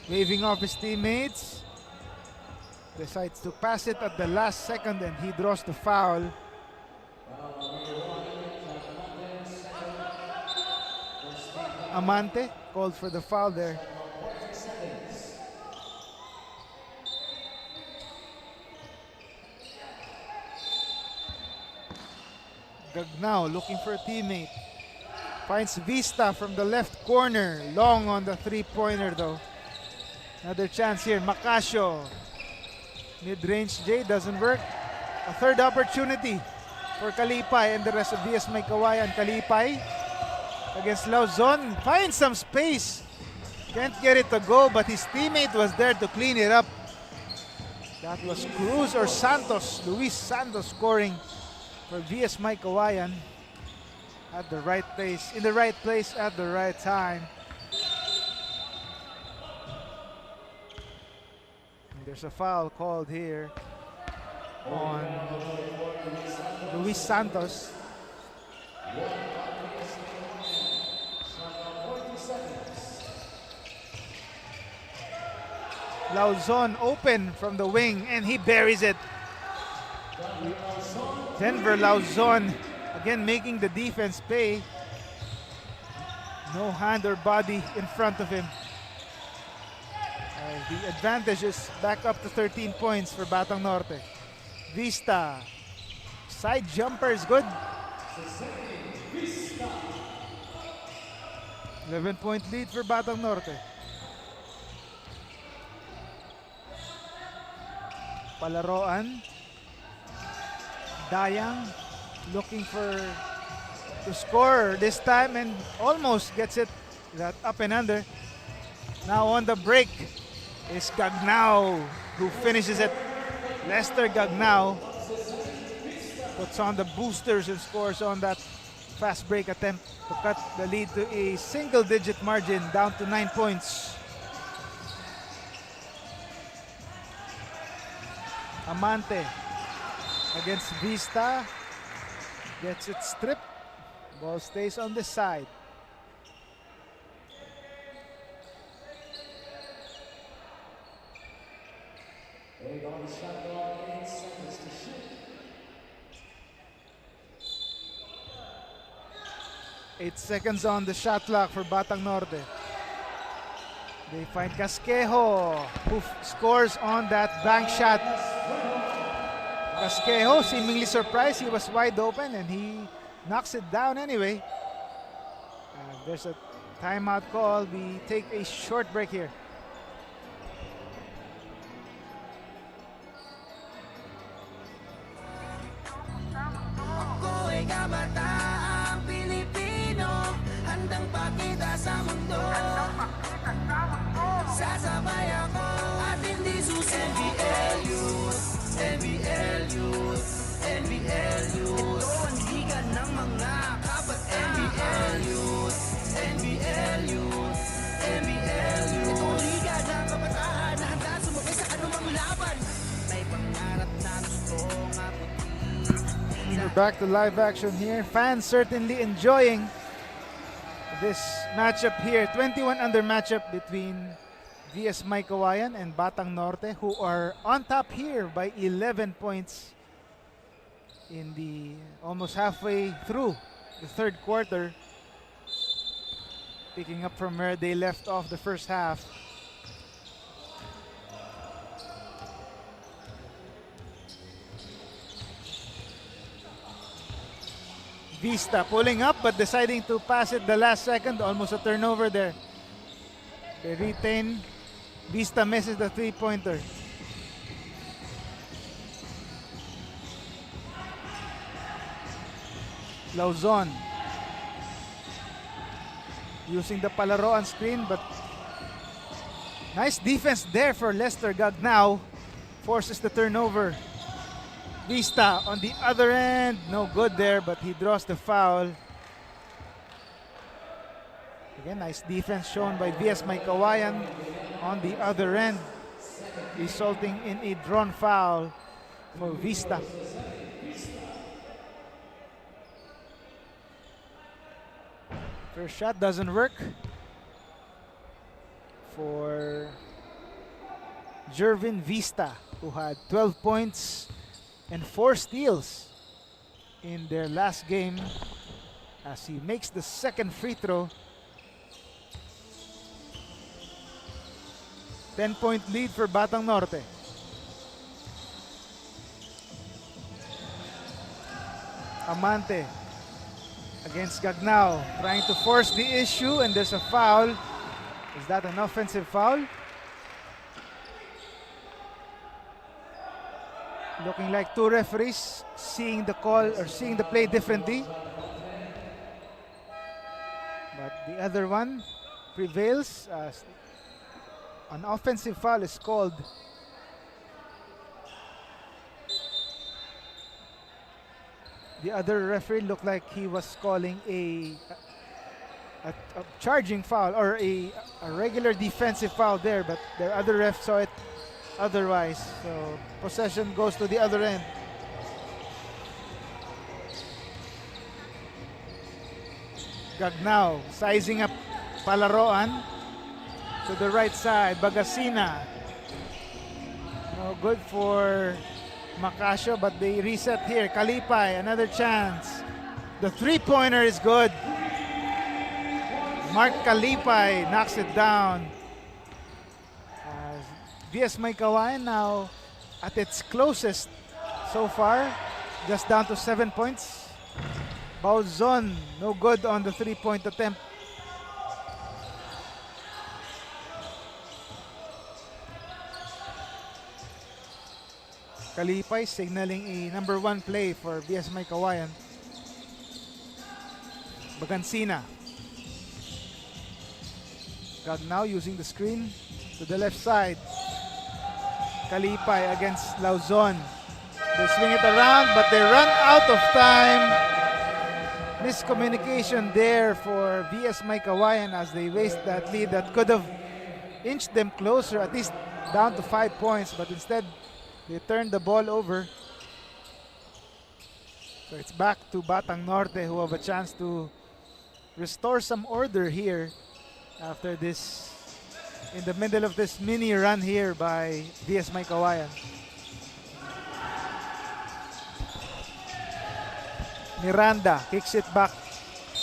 waving off his teammates. Decides to pass it at the last second and he draws the foul. Amante called for the foul there. Gagnao looking for a teammate. Finds Vista from the left corner. Long on the three-pointer though. Another chance here. Macasio. Mid-range J doesn't work. A third opportunity for Kalipay and the rest of VS Meycauayan. Kalipay against Lauzon. Finds some space. Can't get it to go, but his teammate was there to clean it up. That was Cruz or Santos. Luis Santos scoring for VS Meycauayan at the right place, in the right place at the right time. And there's a foul called here on Luis Santos. Lauzon open from the wing and he buries it. Denver Lauzon again making the defense pay. No hand or body in front of him. The advantage is back up to 13 points for Batang Norte. Vista. Side jumper is good. 11-point lead for Batang Norte. Palaroan. Dayang looking to score this time and almost gets it that up and under. Now on the break is Gagnao who finishes it. Lester Gagnao puts on the boosters and scores on that fast break attempt to cut the lead to a single-digit margin down to 9 points. Amante against Vista. Gets it stripped. Ball stays on the side. Eight seconds on the shot clock for Batang Norte. They find Casquejo, who scores on that bank shot. Casquejo seemingly surprised. He was wide open and he knocks it down anyway. There's a timeout call. We take a short break here.
Ako'y kabataang Pilipino, handang pakita sa mundo. Sasabay ako at hindi susi. NBL-Youth, NBL-Youth, NBL-Youth. Ito ang liga ng mga kabataan. NBL-Youth, NBL-Youth, NBL-Youth. Ito ang liga ng kabataan na handa sumabay sa anumang laban. May pangarap na gustong abutin.
We're back to live action here. Fans certainly enjoying this matchup here. 21 under matchup between VS Meycauayan and Batang Norte, who are on top here by 11 points in the almost halfway through the third quarter, picking up from where they left off the first half. Vista pulling up but deciding to pass it the last second. Almost a turnover there. They retain. Vista misses the three-pointer. Lauzon using the Palaroan screen, but nice defense there for Lester Gagnao. Forces the turnover. Vista on the other end, no good there, but he draws the foul. Again, nice defense shown by VS Meycauayan on the other end, resulting in a drawn foul for Vista. First shot doesn't work for Jervin Vista, who had 12 points and 4 steals in their last game, as he makes the second free throw. 10-point lead for Batang Norte. Amante against Gagnao, trying to force the issue, and there's a foul. Is that an offensive foul? Looking like two referees seeing the call or seeing the play differently. But the other one prevails as an offensive foul is called. The other referee looked like he was calling a charging foul or a regular defensive foul there, but the other ref saw it otherwise. So possession goes to the other end. Gagnao sizing up Palaroan to the right side. Bagasina. No good for Macasio, but they reset here. Kalipay, another chance. The three-pointer is good. Mark Kalipay knocks it down. VS Meycauayan now at its closest so far, just down to 7 points. Bauzon, no good on the three-point attempt. Kalipay signaling a number one play for VS Meycauayan. Bagansina. Gagnao using the screen to the left side. Kalipay against Lauzon. They swing it around, but they run out of time. Miscommunication there for VS Meycauayan as they waste that lead that could have inched them closer, at least down to 5 points, but instead they turned the ball over. So it's back to Batang Norte, who have a chance to restore some order here after this, in the middle of this mini run here by VS Meycauayan. Miranda kicks it back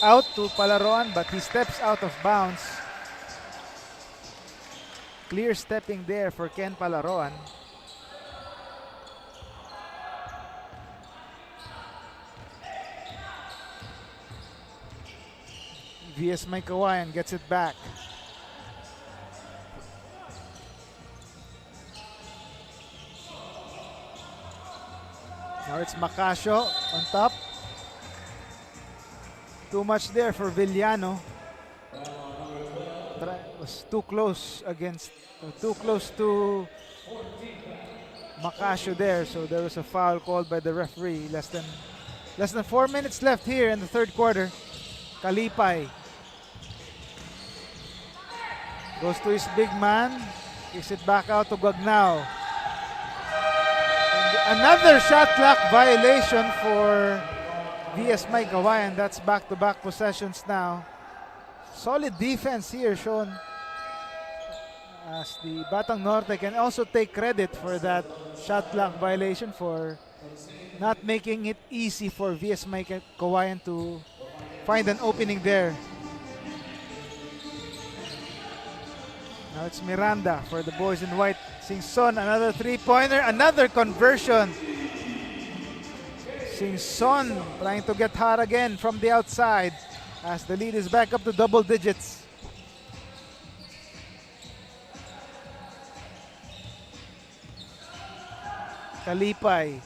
out to Palaroan, but he steps out of bounds. Clear stepping there for Ken Palaroan. VS Meycauayan gets it back. Now it's Macasio on top. Too much there for Villano. Was too close to Macasio there, so there was a foul called by the referee. Less than 4 minutes left here in the third quarter. Kalipay goes to his big man, kicks it back out to Gagnao. Another shot clock violation for VS Meycauayan. That's back-to-back possessions now. Solid defense here shown, as the Batang Norte can also take credit for that shot clock violation for not making it easy for VS Meycauayan to find an opening there. Now it's Miranda for the boys in white. Singson, another three-pointer, another conversion. Singson trying to get hot again from the outside as the lead is back up to double digits. Kalipay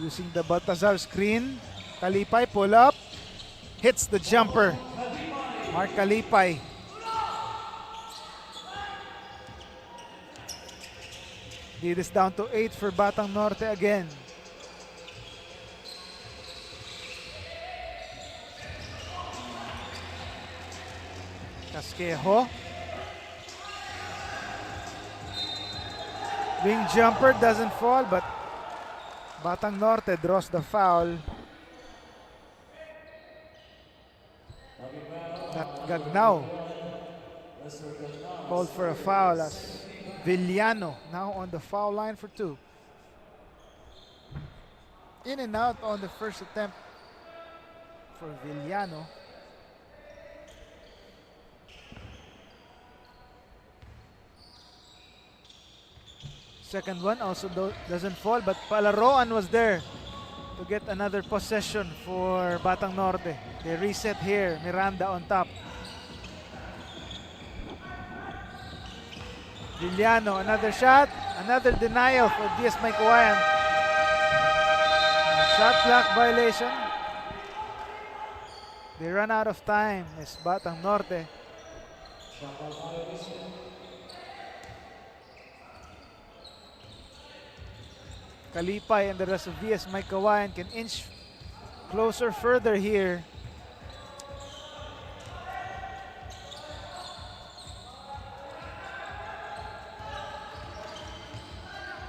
using the Baltazar screen. Kalipay pull up, hits the jumper. Mark Kalipay. Lead is down to 8 for Batang Norte again. Casquejo. Wing jumper doesn't fall, but Batang Norte draws the foul. That Gagnao called for a foul as Villano now on the foul line for 2. In and out on the first attempt for Villano. Second one also doesn't fall, but Palaroan was there to get another possession for Batang Norte. They reset here. Miranda on top. Villano, another shot, another denial for VS Meycauayan. Shot clock violation. They run out of time. It's Batang Norte. Kalipay and the rest of VS Meycauayan can inch closer further here.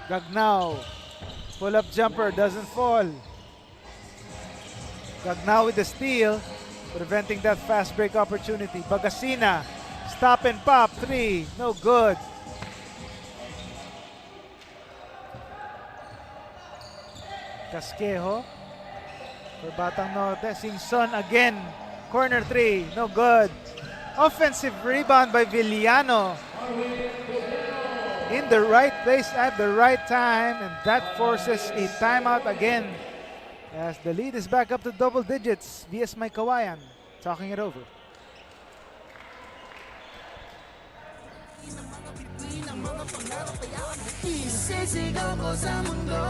Gagnao, pull-up jumper, doesn't fall. Gagnao with the steal, preventing that fast break opportunity. Bagasina, stop and pop, 3, no good. Casquejo for Batang Norte. Singson again, corner 3, no good. Offensive rebound by Villano. In the right place at the right time, and that forces a timeout again as the lead is back up to double digits. VS Meycauayan talking it over.
Sisigaw ko sa mundo,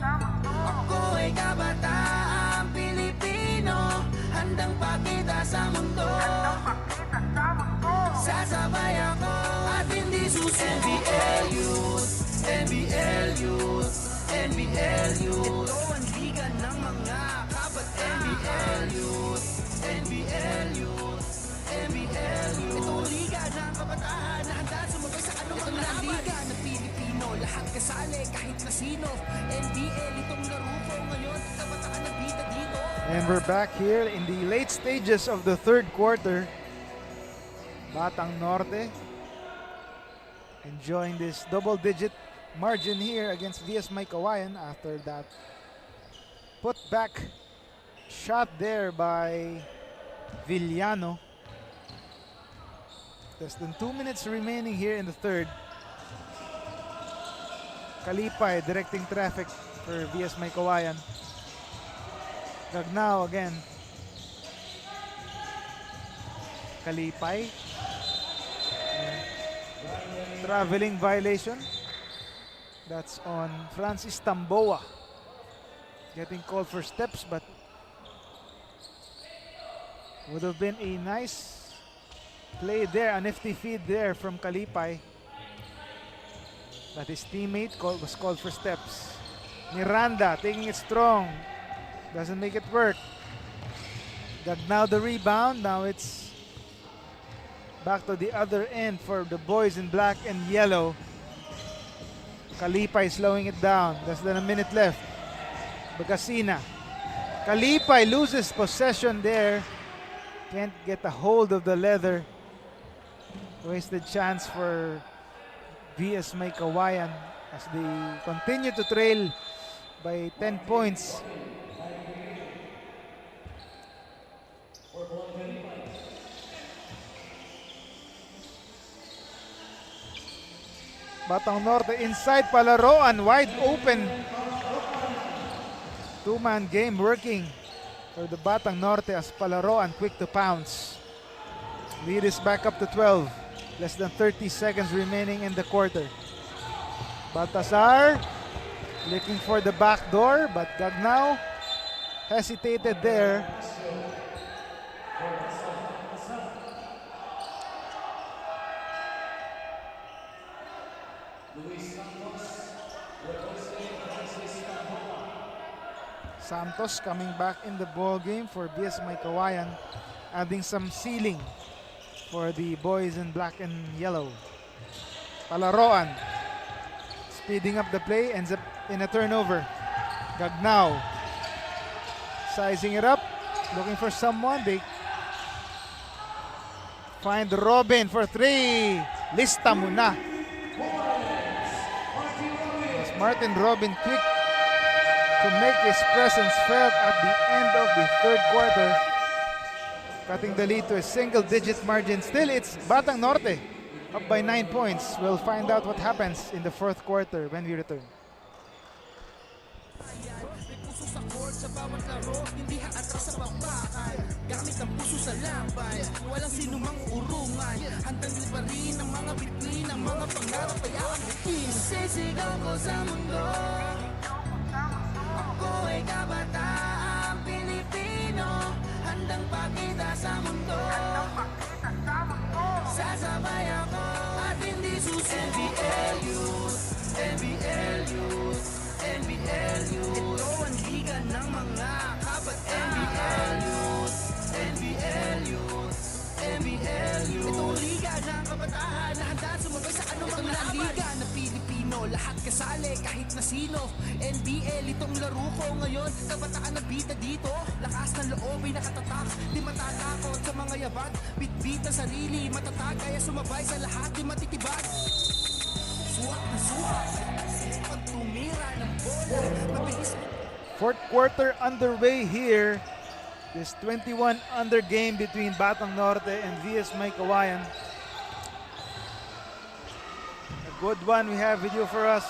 ako ay kabataang Pilipino, handang pakita sa mundo. Sasabay ako at hindi susuko. NBL-Youth, NBL-Youth, NBL-Youth. Ito ang liga ng mga kabataan. NBL-Youth, NBL-Youth, NBL-Youth. Ito ang liga ng kabataan na handa sumabay sa anumang laban. Ito ang liga ng Pilipino, lahat kasali kahit na sino. NBL, itong laro ko ngayon, kabataan na bida dito.
And we're back here in the late stages of the third quarter. Batang Norte enjoying this double-digit margin here against VS Meycauayan after that put-back shot there by Villano. Less than 2 minutes remaining here in the third. Kalipay directing traffic for VS Meycauayan. Gagnao again. Kalipay. Traveling violation. That's on Francis Tamboa. Getting called for steps, but would have been a nice play there, a nifty feed there from Kalipay. But his teammate was called for steps. Miranda taking it strong. Doesn't make it work. Gagnao the rebound. Now it's back to the other end for the boys in black and yellow. Kalipay slowing it down. Less than a minute left. Bagasina. Kalipay loses possession there. Can't get a hold of the leather. Wasted chance for VS Meycauayan as they continue to trail by 10 points. Batang Norte inside, Palaroan wide open. Two-man game working for the Batang Norte as Palaroan quick to pounce. Lead is back up to 12. Less than 30 seconds remaining in the quarter. Baltasar looking for the back door, but Gagnao hesitated there. Santos coming back in the ball game for VS Meycauayan, adding some ceiling for the boys in black and yellow. Palaroan speeding up the play, ends up in a turnover. Gagnao sizing it up, looking for someone. They find Robin for 3. Lista muna. As Martin Robin quick to make his presence felt at the end of the third quarter, cutting the lead to a single-digit margin. Still, it's Batang Norte up by 9 points. We'll find out what happens in the fourth quarter when we return.
Sa bawat laro, hindi haatras sa pagbakan. Gamit ang puso sa laban, walang sinumang urungan. Handang libarin ang mga bituin, ang mga pangarap ay aking. Sisigaw ko sa mundo, ako ay sumali kahit na sino. NBL, itong laro ko ngayon. Kabataan na bida dito. Lakas ng loob ay nakatatak. Di matatakot sa mga yabag. Bitbit ang sarili, matatag. Kaya sumabay sa lahat, di matitibag. Suwak na suwak. Pag tumira ng bola, mabilis.
Fourth quarter underway here. This 21 under game between Batang Norte and VS Meycauayan. A good one we have video for us.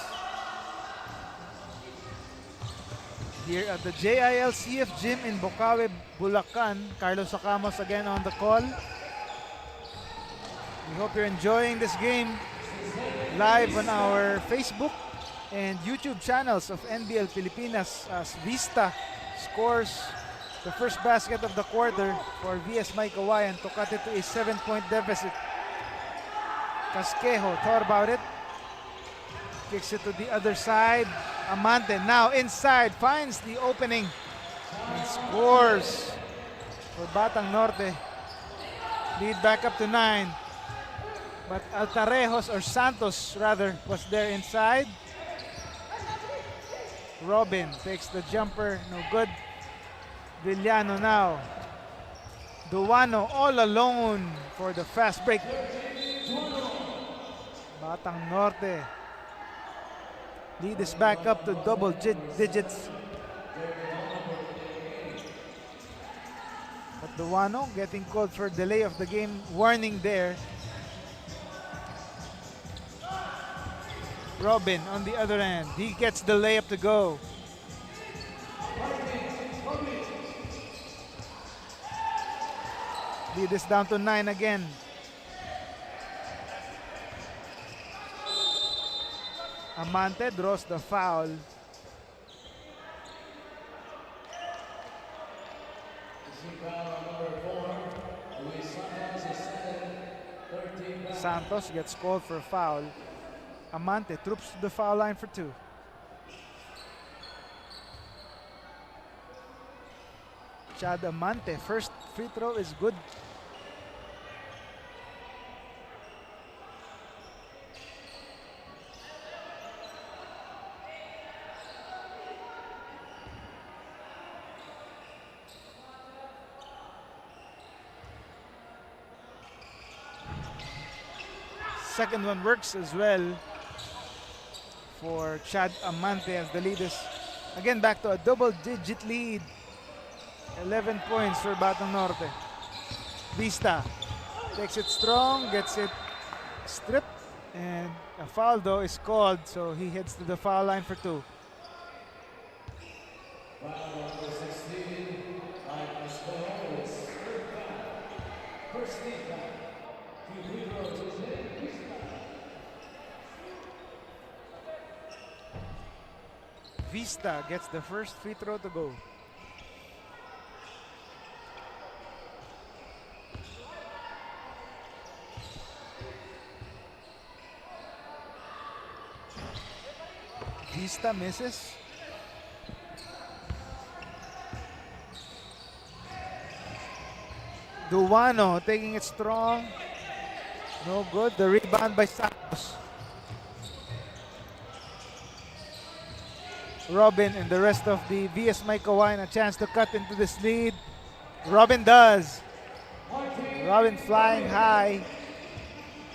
Here at the JILCF gym in Bocaue, Bulacan. Carlos Sacamos again on the call. We hope you're enjoying this game live on our Facebook and YouTube channels of NBL Pilipinas as Vista scores the first basket of the quarter for VS Meycauayan to cut it to a 7-point deficit. Casquejo thought about it. Kicks it to the other side. Amante now inside, finds the opening and scores for Batang Norte. Lead back up to 9. But Altarejos, or Santos rather, was there inside. Robin takes the jumper, no good. Villano now. Duano all alone for the fast break. Batang Norte. Lead is back up to double digits. But Duano getting called for delay of the game. Warning there. Robin on the other end. He gets the layup to go. Lead is down to 9 again. Amante draws the foul. Santos gets called for a foul. Amante troops to the foul line for 2. Chad Amante, first free throw is good. Second one works as well for Chad Amante as the lead is again back to a double-digit lead. 11 points for Batang Norte. Vista takes it strong, gets it stripped, and a foul though is called, so he heads to the foul line for 2. Vista gets the first free throw to go. Vista misses. Duano taking it strong. No good. The rebound by Santos. Robin and the rest of the VS Meycauayan a chance to cut into this lead. Robin does. Robin flying high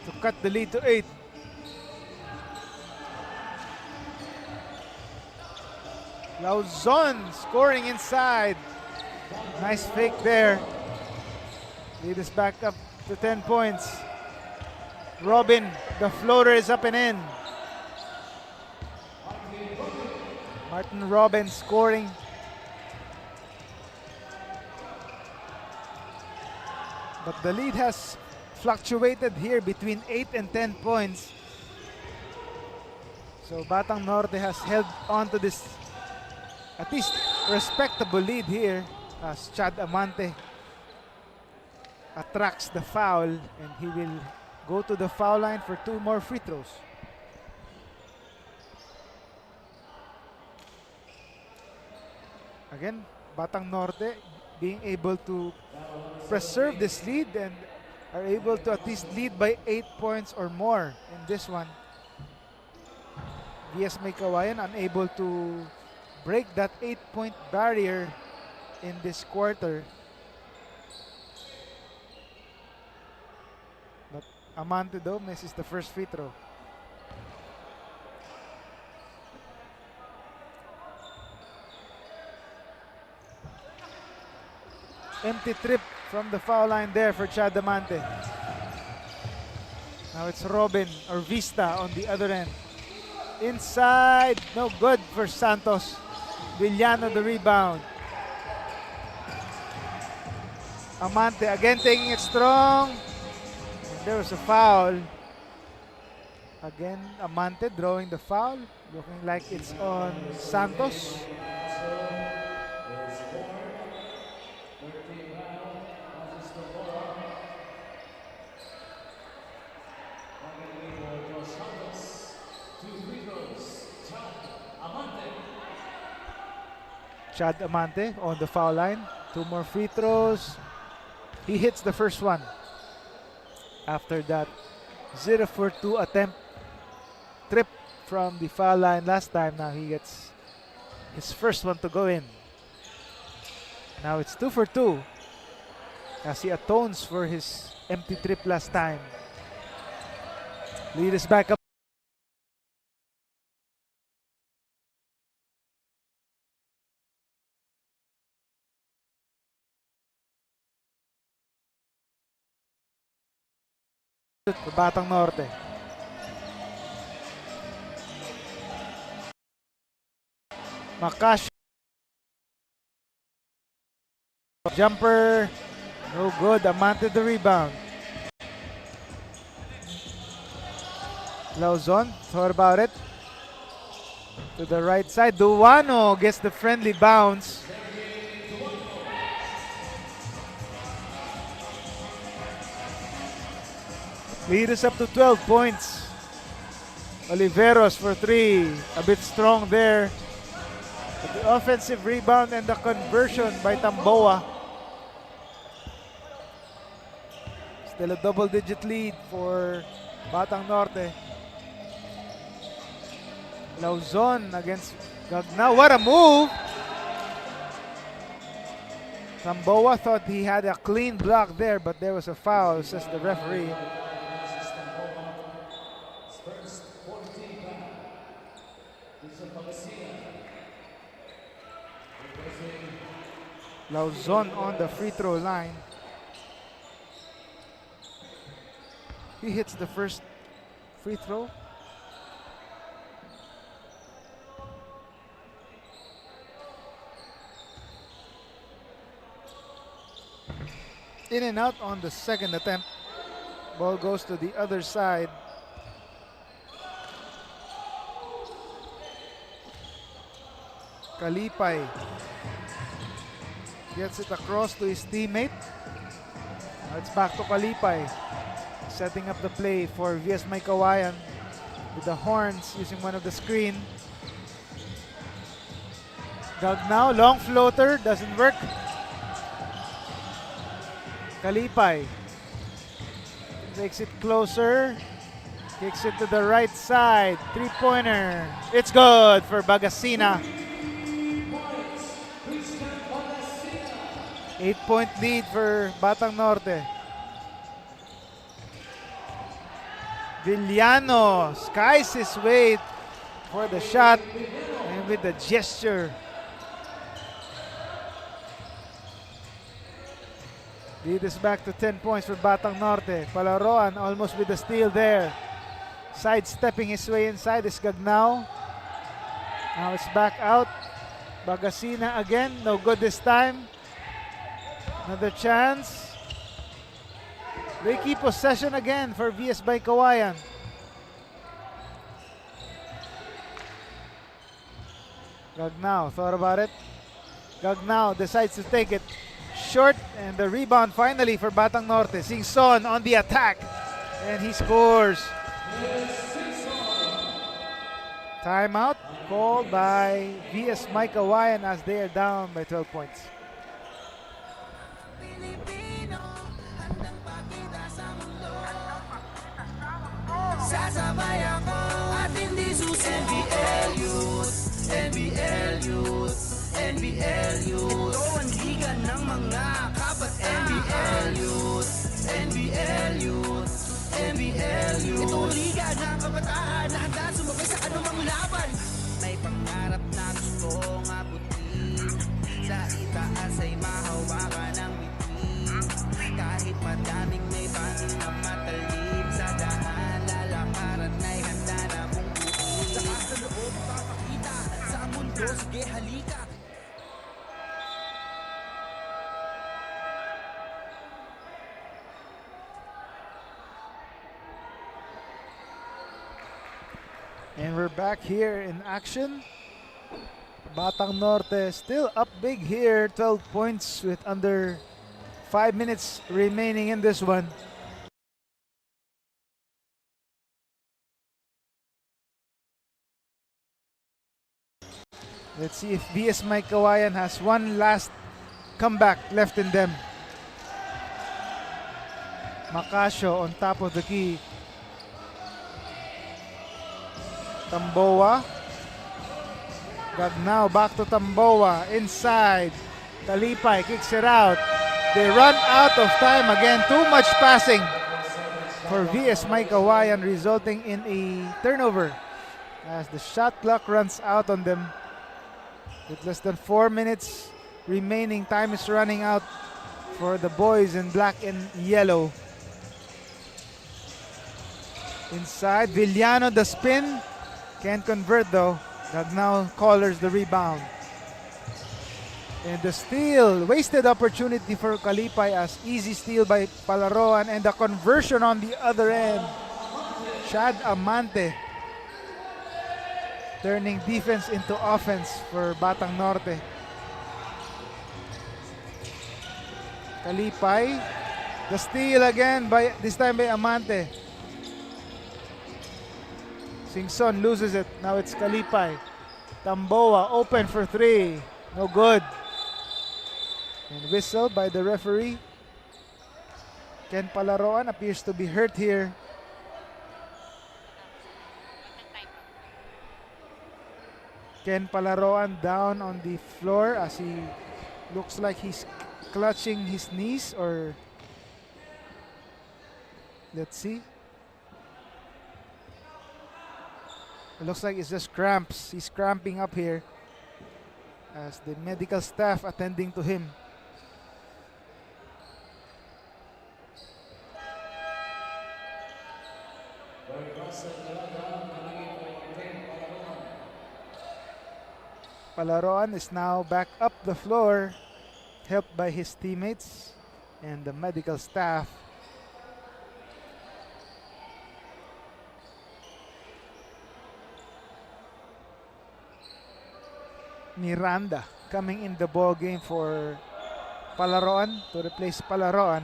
to cut the lead to 8. Lauzon scoring inside. Nice fake there. Lead is back up to 10 points. Robin, the floater is up and in. Martin Robin scoring. But the lead has fluctuated here between 8 and 10 points. So Batang Norte has held on to this at least respectable lead here as Chad Amante attracts the foul and he will go to the foul line for 2 more free throws. Again, Batang Norte being able to preserve this lead and are able to at least lead by 8 points or more in this one. VS Meycauayan unable to break that 8-point barrier in this quarter. But Amante though misses the first free throw. Empty trip from the foul line there for Chad Amante. Now it's Robin or Vista on the other end. Inside, no good for Santos. Villano the rebound. Amante again taking it strong. And there was a foul. Again, Amante drawing the foul. Looking like it's on Santos. Chad Amante on the foul line. 2 more free throws. He hits the first one. After that 0 for 2 attempt trip from the foul line last time, now he gets his first one to go in. Now it's 2 for 2 as he atones for his empty trip last time. Lead is back up. The Batang Norte. Makash. Jumper. No good. Amante the rebound. Lauzon thought about it. To the right side. Duano gets the friendly bounce. Lead is up to 12 points. Oliveros for 3. A bit strong there. But the offensive rebound and the conversion by Tamboa. Still a double-digit lead for Batang Norte. Lauzon against Gagnao. What a move! Tamboa thought he had a clean block there, but there was a foul, says the referee. Lauzon on the free throw line. He hits the first free throw. In and out on the second attempt. Ball goes to the other side. Kalipay gets it across to his teammate. Now it's back to Kalipay. Setting up the play for VS Meycauayan with the horns using one of the screen. Gagnao, long floater, doesn't work. Kalipay takes it closer. Kicks it to the right side. 3-pointer. It's good for Bagasina. 8-point lead for Batang Norte. Villano skies his way for the shot and with the gesture. Lead is back to 10 points for Batang Norte. Palaroan almost with the steal there. Sidestepping his way inside is Gagnao. Now it's back out. Bagasina again. No good this time. Another chance. They keep possession again for VS Meycauayan. Gagnao thought about it. Gagnao decides to take it short, and the rebound finally for Batang Norte. Singson on the attack, and he scores. Timeout called by VS Meycauayan as they are down by 12 points.
Sasabay ako at hindi susuko. pangarap na gustong abutin. Sa itaas ay mahawakan ng bituin. Kahit madaming may bangin na matalim, sa daan lalakaran ay handa na mong buuin. Lakas na loob papakita sa mundo, sige halika.
And we're back here in action. Batang Norte still up big here, 12 points with under 5 minutes remaining in this one. Let's see if VS Meycauayan has one last comeback left in them. Macasio on top of the key. Tamboa. Gagnao back to Tamboa. Inside. Kalipay kicks it out. They run out of time again. Too much passing for VS Meycauayan, resulting in a turnover as the shot clock runs out on them. With less than 4 minutes remaining, time is running out for the boys in black and yellow. Inside, Villano the spin. Can't convert though. Gagnao collars the rebound. And the steal, wasted opportunity for Kalipay as easy steal by Palaroan, and the conversion on the other end. Chad Amante turning defense into offense for Batang Norte. Kalipay, the steal again, this time by Amante. Singson loses it. Now it's Kalipay. Tamboa open for three. No good. And whistle by the referee. Ken Palaroan appears to be hurt here. Ken Palaroan down on the floor as he looks like he's clutching his knees, or let's see. It looks like it's just cramps. He's cramping up here as the medical staff attending to him. Palaroan is now back up the floor, helped by his teammates and the medical staff. Miranda coming in the ball game for Palaroan to replace Palaroan.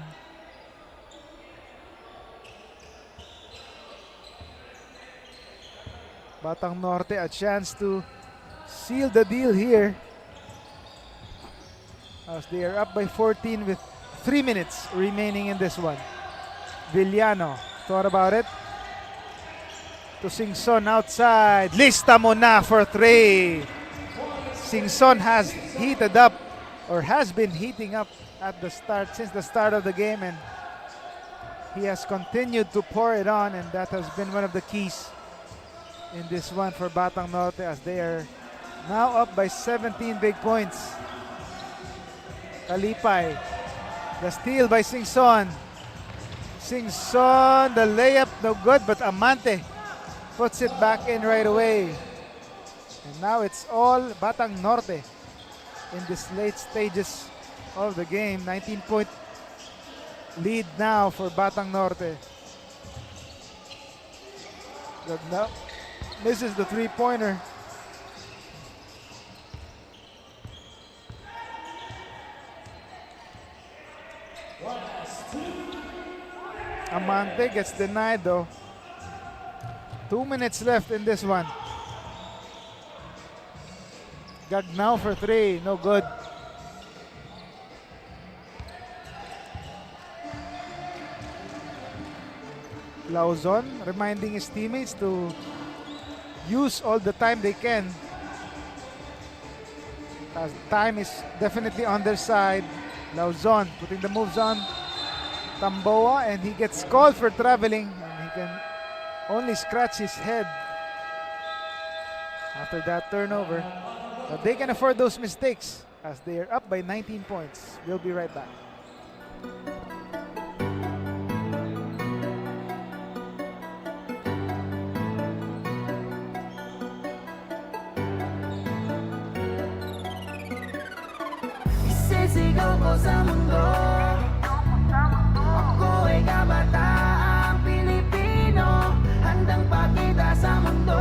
Batang Norte a chance to seal the deal here as they are up by 14 with 3 minutes remaining in this one. Villano thought about it to Singson outside. Lista mo na for three. Singson has heated up, or has been heating up at the start, since the start of the game, and he has continued to pour it on, and that has been one of the keys in this one for Batang Norte as they are now up by 17 big points. Kalipay, the steal by Singson. Singson, the layup no good, but Amante puts it back in right away. And now it's all Batang Norte in this late stages of the game. 19-point lead now for Batang Norte. Gagnao misses the three-pointer. Amante gets denied though. 2 minutes left in this one. Gagnao for three, no good. Lauzon reminding his teammates to use all the time they can, as time is definitely on their side. Lauzon putting the moves on Tamboa, and he gets called for traveling, and he can only scratch his head. after that turnover. But they can afford those mistakes as they are up by 19 points. We'll be right back.
Isisigaw ko sa mundo, ako ay kabataang Pilipino, handang pakita sa mundo.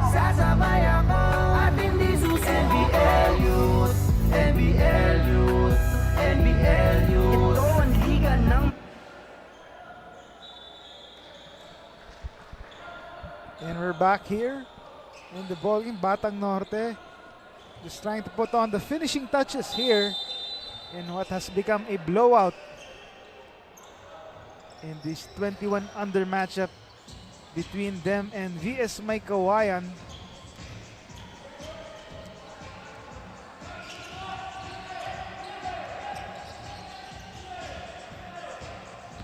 Sasabay ako at hindi susuko. NBL-Youth, NBL-Youth, NBL-Youth. Ito ang liga ng...
And we're back here in the ballgame. Batang Norte just trying to put on the finishing touches here in what has become a blowout in this 21 under matchup between them and VS Meycauayan.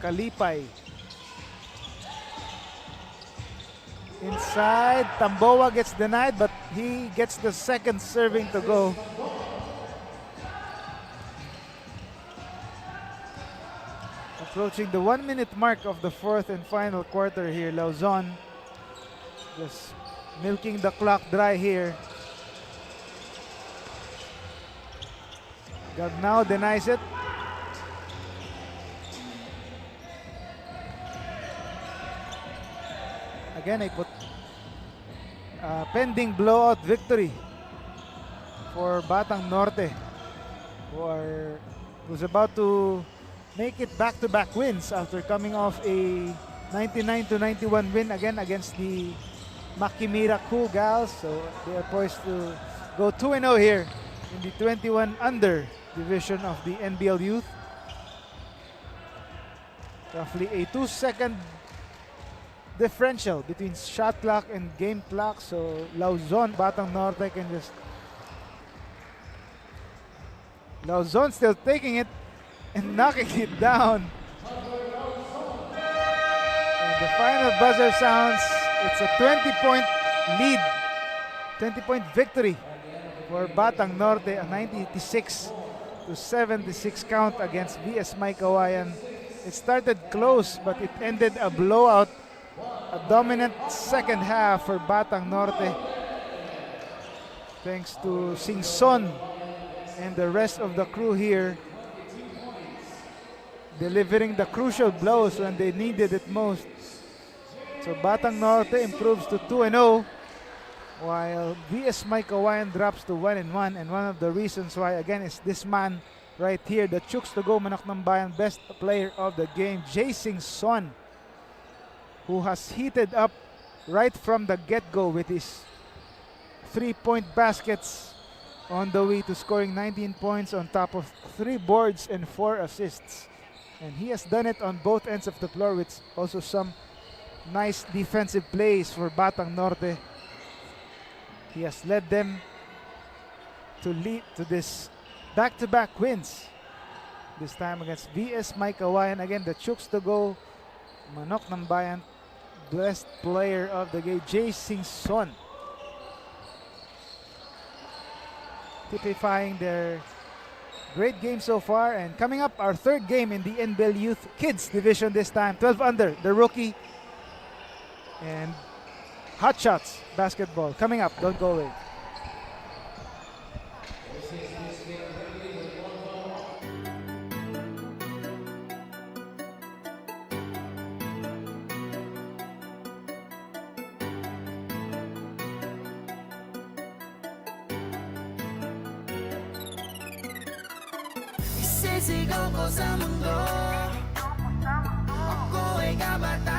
Kalipay inside, Tamboa gets denied, but he gets the second serving to go. Approaching the 1 minute mark of the fourth and final quarter here, Lauzon just milking the clock dry here. Gagnao denies it. Again, I put pending blowout victory for Batang Norte, who's about to make it back-to-back wins after coming off a 99-91 win again against the Makimira Cool Gals. So they are poised to go 2-0 here in the 21 under division of the NBL-Youth. Roughly a 2-second differential between shot clock and game clock. So Lauzon, Batang Norte can just... Lauzon still taking it and knocking it down. And the final buzzer sounds. It's a 20-point lead, 20-point victory for Batang Norte, a 96-76 count against VS Meycauayan. It started close, but it ended a blowout. A dominant second half for Batang Norte, thanks to Singson and the rest of the crew here, delivering the crucial blows when they needed it most. So Batang Norte improves to 2-0, while VS Meycauayan drops to 1-1. And one of the reasons why, again, is this man right here, the Chooks to go Manok ng Bayan best player of the game, Jay Singson, who has heated up right from the get-go with his 3-point baskets on the way to scoring 19 points on top of 3 boards and 4 assists. And he has done it on both ends of the floor with also some nice defensive plays for Batang Norte. He has led them to lead to this back-to-back wins. This time against VS Meycauayan. Again, the Chooks to go Manok ng Bayan best player of the game, Jay Singson, typifying their great game so far. And coming up, our third game in the NBL-Youth Kids division this time, 12 under, the rookie and Hot Shots basketball. Coming up, don't go away.
Isisigaw ko sa mundo, ako ay kabataan